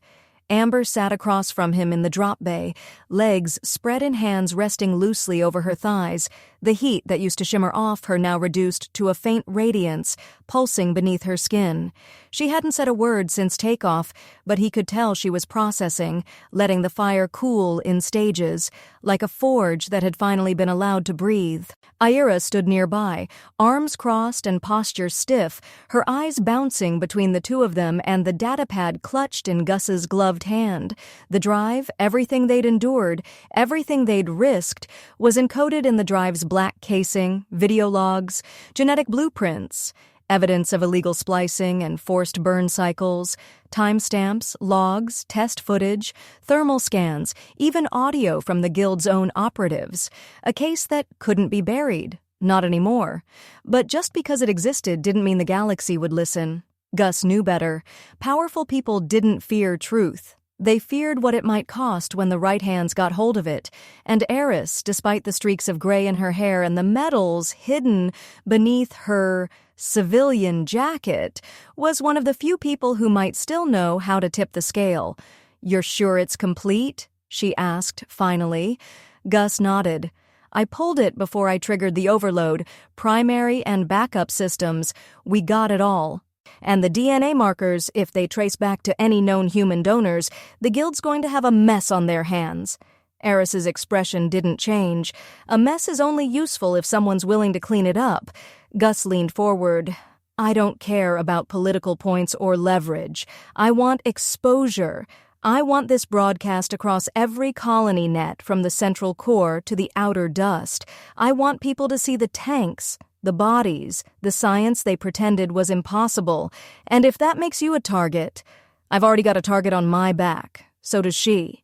Amber sat across from him in the drop bay, legs spread in hands resting loosely over her thighs, the heat that used to shimmer off her now reduced to a faint radiance, pulsing beneath her skin. She hadn't said a word since takeoff, but he could tell she was processing, letting the fire cool in stages, like a forge that had finally been allowed to breathe. Ira stood nearby, arms crossed and posture stiff, her eyes bouncing between the two of them and the datapad clutched in Gus's gloved hand. The drive, everything they'd endured, everything they'd risked, was encoded in the drive's black casing, video logs, genetic blueprints, evidence of illegal splicing and forced burn cycles, timestamps, logs, test footage, thermal scans, even audio from the Guild's own operatives. A case that couldn't be buried. Not anymore. But just because it existed didn't mean the galaxy would listen. Gus knew better. Powerful people didn't fear truth. They feared what it might cost when the right hands got hold of it, and Eris, despite the streaks of gray in her hair and the metals hidden beneath her civilian jacket, was one of the few people who might still know how to tip the scale. "You're sure it's complete?" she asked, finally. Gus nodded. I pulled it before I triggered the overload, primary and backup systems. We got it all. And the DNA markers, if they trace back to any known human donors, the Guild's going to have a mess on their hands. Eris's expression didn't change. A mess is only useful if someone's willing to clean it up. Gus leaned forward. I don't care about political points or leverage. I want exposure. I want this broadcast across every colony net from the central core to the outer dust. I want people to see the tanks, the bodies, the science they pretended was impossible. And if that makes you a target, I've already got a target on my back. So does she.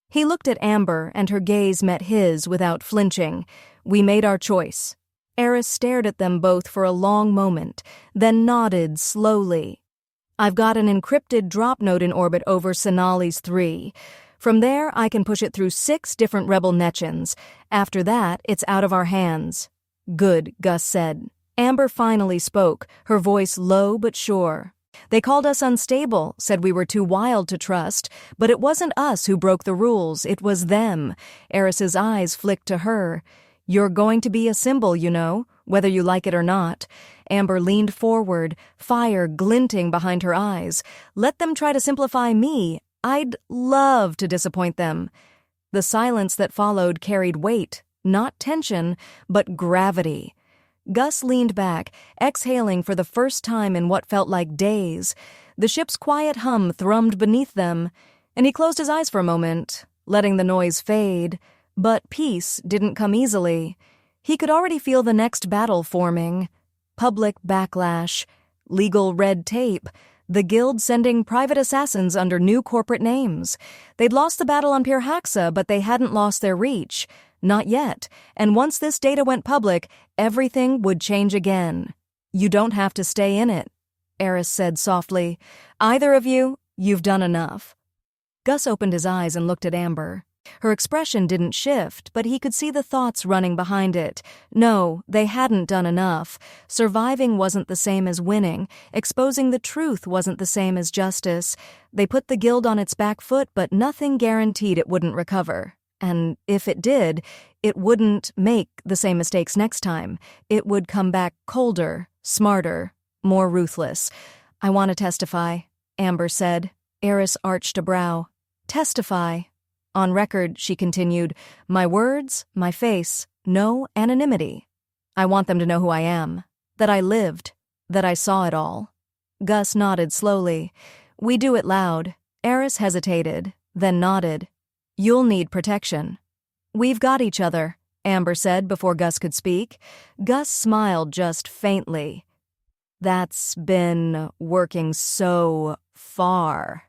He looked at Amber, and her gaze met his without flinching. We made our choice. Eris stared at them both for a long moment, then nodded slowly. I've got an encrypted drop node in orbit over Sonali's 3. From there, I can push it through 6 different rebel Netchins. After that, it's out of our hands. Good, Gus said. Amber finally spoke, her voice low but sure. They called us unstable, said we were too wild to trust, but it wasn't us who broke the rules, it was them. Eris's eyes flicked to her. You're going to be a symbol, you know, whether you like it or not. Amber leaned forward, fire glinting behind her eyes. Let them try to simplify me. I'd love to disappoint them. The silence that followed carried weight, not tension, but gravity. Gus leaned back, exhaling for the first time in what felt like days. The ship's quiet hum thrummed beneath them, and he closed his eyes for a moment, letting the noise fade. But peace didn't come easily. He could already feel the next battle forming. Public backlash, legal red tape, the Guild sending private assassins under new corporate names. They'd lost the battle on Pirhax, but they hadn't lost their reach. Not yet, and once this data went public, everything would change again. You don't have to stay in it, Eris said softly. Either of you, you've done enough. Gus opened his eyes and looked at Amber. Her expression didn't shift, but he could see the thoughts running behind it. No, they hadn't done enough. Surviving wasn't the same as winning. Exposing the truth wasn't the same as justice. They put the Guild on its back foot, but nothing guaranteed it wouldn't recover. And if it did, it wouldn't make the same mistakes next time. It would come back colder, smarter, more ruthless. I want to testify, Amber said. Eris arched a brow. Testify. On record, she continued, my words, my face, no anonymity. I want them to know who I am, that I lived, that I saw it all. Gus nodded slowly. We do it loud. Eris hesitated, then nodded. You'll need protection. We've got each other, Amber said before Gus could speak. Gus smiled just faintly. That's been working so far.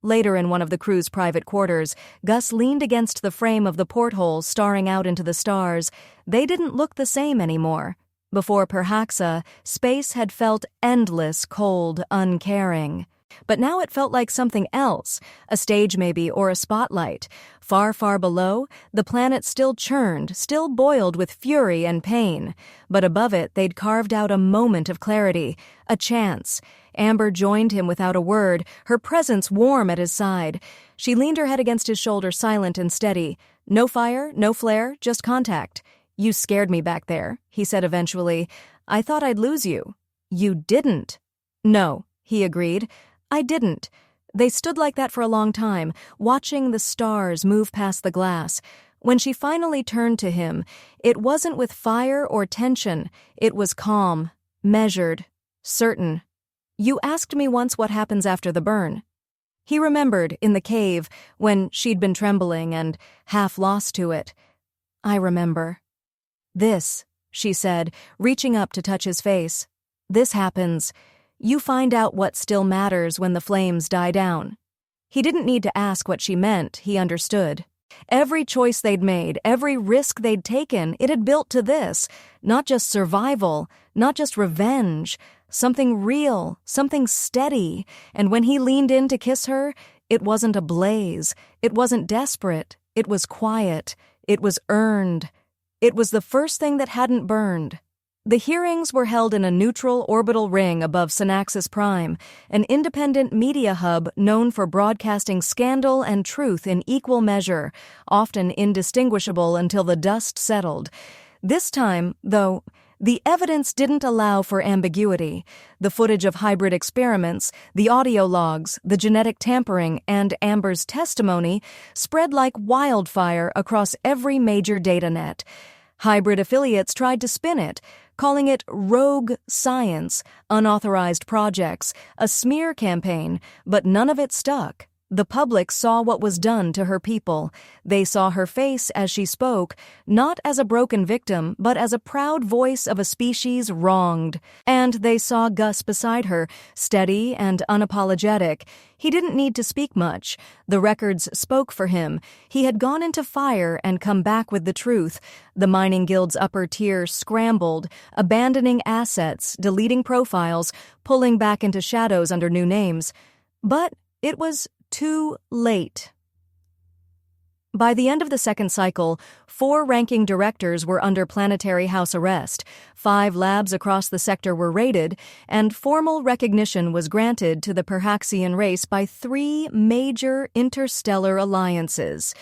Later in one of the crew's private quarters, Gus leaned against the frame of the porthole staring out into the stars. They didn't look the same anymore. Before Pirhax, space had felt endless, cold, uncaring. But now it felt like something else, a stage maybe, or a spotlight. Far, far below, the planet still churned, still boiled with fury and pain. But above it, they'd carved out a moment of clarity, a chance. Amber joined him without a word, her presence warm at his side. She leaned her head against his shoulder, silent and steady. No fire, no flare, just contact. You scared me back there, he said eventually. I thought I'd lose you. You didn't. No, he agreed. I didn't. They stood like that for a long time, watching the stars move past the glass. When she finally turned to him, it wasn't with fire or tension. It was calm, measured, certain. You asked me once what happens after the burn. He remembered, in the cave, when she'd been trembling and half lost to it. I remember. This, she said, reaching up to touch his face. This happens. You find out what still matters when the flames die down. He didn't need to ask what she meant, he understood. Every choice they'd made, every risk they'd taken, it had built to this. Not just survival, not just revenge. Something real, something steady. And when he leaned in to kiss her, it wasn't a blaze. It wasn't desperate. It was quiet. It was earned. It was the first thing that hadn't burned. The hearings were held in a neutral orbital ring above Synaxis Prime, an independent media hub known for broadcasting scandal and truth in equal measure, often indistinguishable until the dust settled. This time, though, the evidence didn't allow for ambiguity. The footage of hybrid experiments, the audio logs, the genetic tampering, and Amber's testimony spread like wildfire across every major datanet. Hybrid affiliates tried to spin it, calling it rogue science, unauthorized projects, a smear campaign, but none of it stuck. The public saw what was done to her people. They saw her face as she spoke, not as a broken victim, but as a proud voice of a species wronged. And they saw Gus beside her, steady and unapologetic. He didn't need to speak much. The records spoke for him. He had gone into fire and come back with the truth. The mining guild's upper tier scrambled, abandoning assets, deleting profiles, pulling back into shadows under new names. But it was too late. By the end of the second cycle, 4 ranking directors were under planetary house arrest, 5 labs across the sector were raided, and formal recognition was granted to the Pirhaxian race by 3 major interstellar alliances.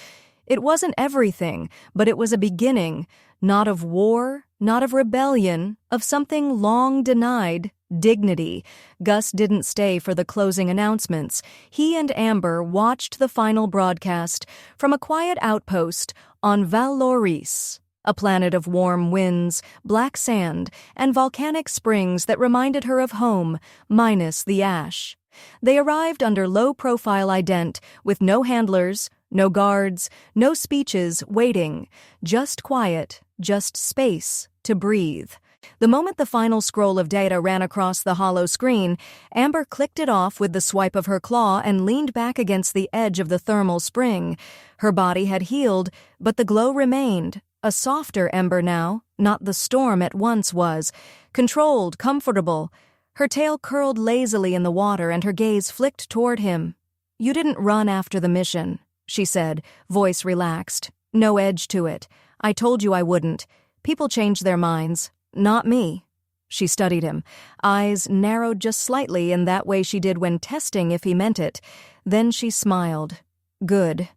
It wasn't everything, but it was a beginning, not of war, not of rebellion, of something long denied, dignity. Gus didn't stay for the closing announcements. He and Amber watched the final broadcast from a quiet outpost on Valoris, a planet of warm winds, black sand, and volcanic springs that reminded her of home, minus the ash. They arrived under low-profile ident, with no handlers, no guards, no speeches waiting, just quiet, just space to breathe. The moment the final scroll of data ran across the hollow screen, Amber clicked it off with the swipe of her claw and leaned back against the edge of the thermal spring. Her body had healed, but the glow remained. A softer ember now, not the storm it once was. Controlled, comfortable. Her tail curled lazily in the water and her gaze flicked toward him. "You didn't run after the mission," she said, voice relaxed. "No edge to it. I told you I wouldn't. People change their minds. Not me." She studied him. Eyes narrowed just slightly in that way she did when testing if he meant it. Then she smiled. "Good."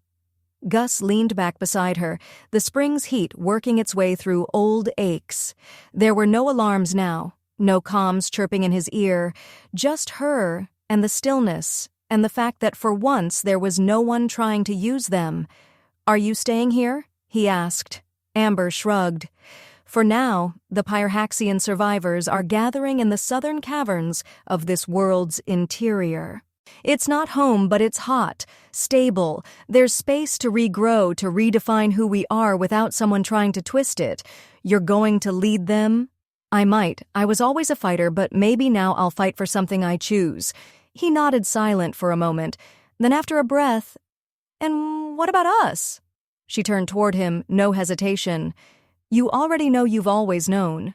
Gus leaned back beside her, the spring's heat working its way through old aches. There were no alarms now, no comms chirping in his ear, just her and the stillness, and the fact that for once there was no one trying to use them. "Are you staying here?" he asked. Amber shrugged. "For now, the Pirhaxian survivors are gathering in the southern caverns of this world's interior. It's not home, but it's hot, stable. There's space to regrow, to redefine who we are without someone trying to twist it. You're going to lead them?" "I might. I was always a fighter, but maybe now I'll fight for something I choose." He nodded silent for a moment. Then after a breath, "And what about us?" She turned toward him, no hesitation. "You already know you've always known."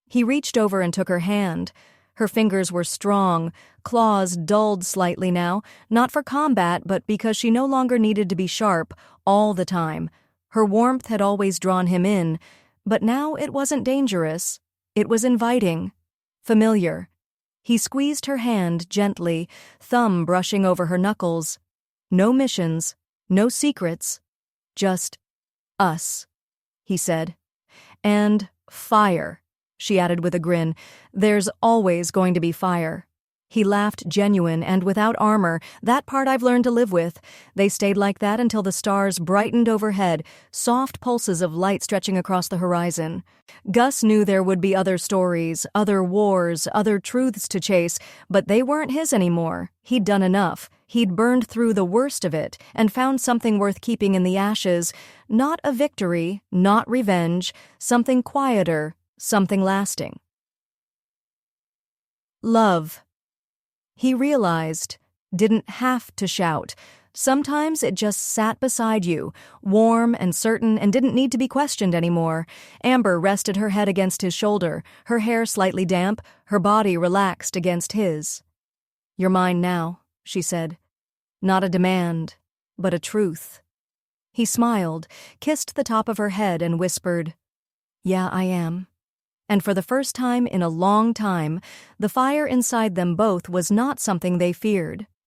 He reached over and took her hand. Her fingers were strong, claws dulled slightly now, not for combat, but because she no longer needed to be sharp all the time. Her warmth had always drawn him in, but now it wasn't dangerous. It was inviting, familiar. He squeezed her hand gently, thumb brushing over her knuckles. "No missions, no secrets, just us," he said. "And fire," she added with a grin. "There's always going to be fire." He laughed, genuine and without armor. "That part I've learned to live with." They stayed like that until the stars brightened overhead, soft pulses of light stretching across the horizon. Gus knew there would be other stories, other wars, other truths to chase, but they weren't his anymore. He'd done enough. He'd burned through the worst of it and found something worth keeping in the ashes. Not a victory, not revenge, something quieter, something lasting. Love. He realized, didn't have to shout. Sometimes it just sat beside you, warm and certain, and didn't need to be questioned anymore. Amber rested her head against his shoulder, her hair slightly damp, her body relaxed against his. "You're mine now," she said. Not a demand, but a truth. He smiled, kissed the top of her head, and whispered, "Yeah, I am." And for the first time in a long time, the fire inside them both was not something they feared.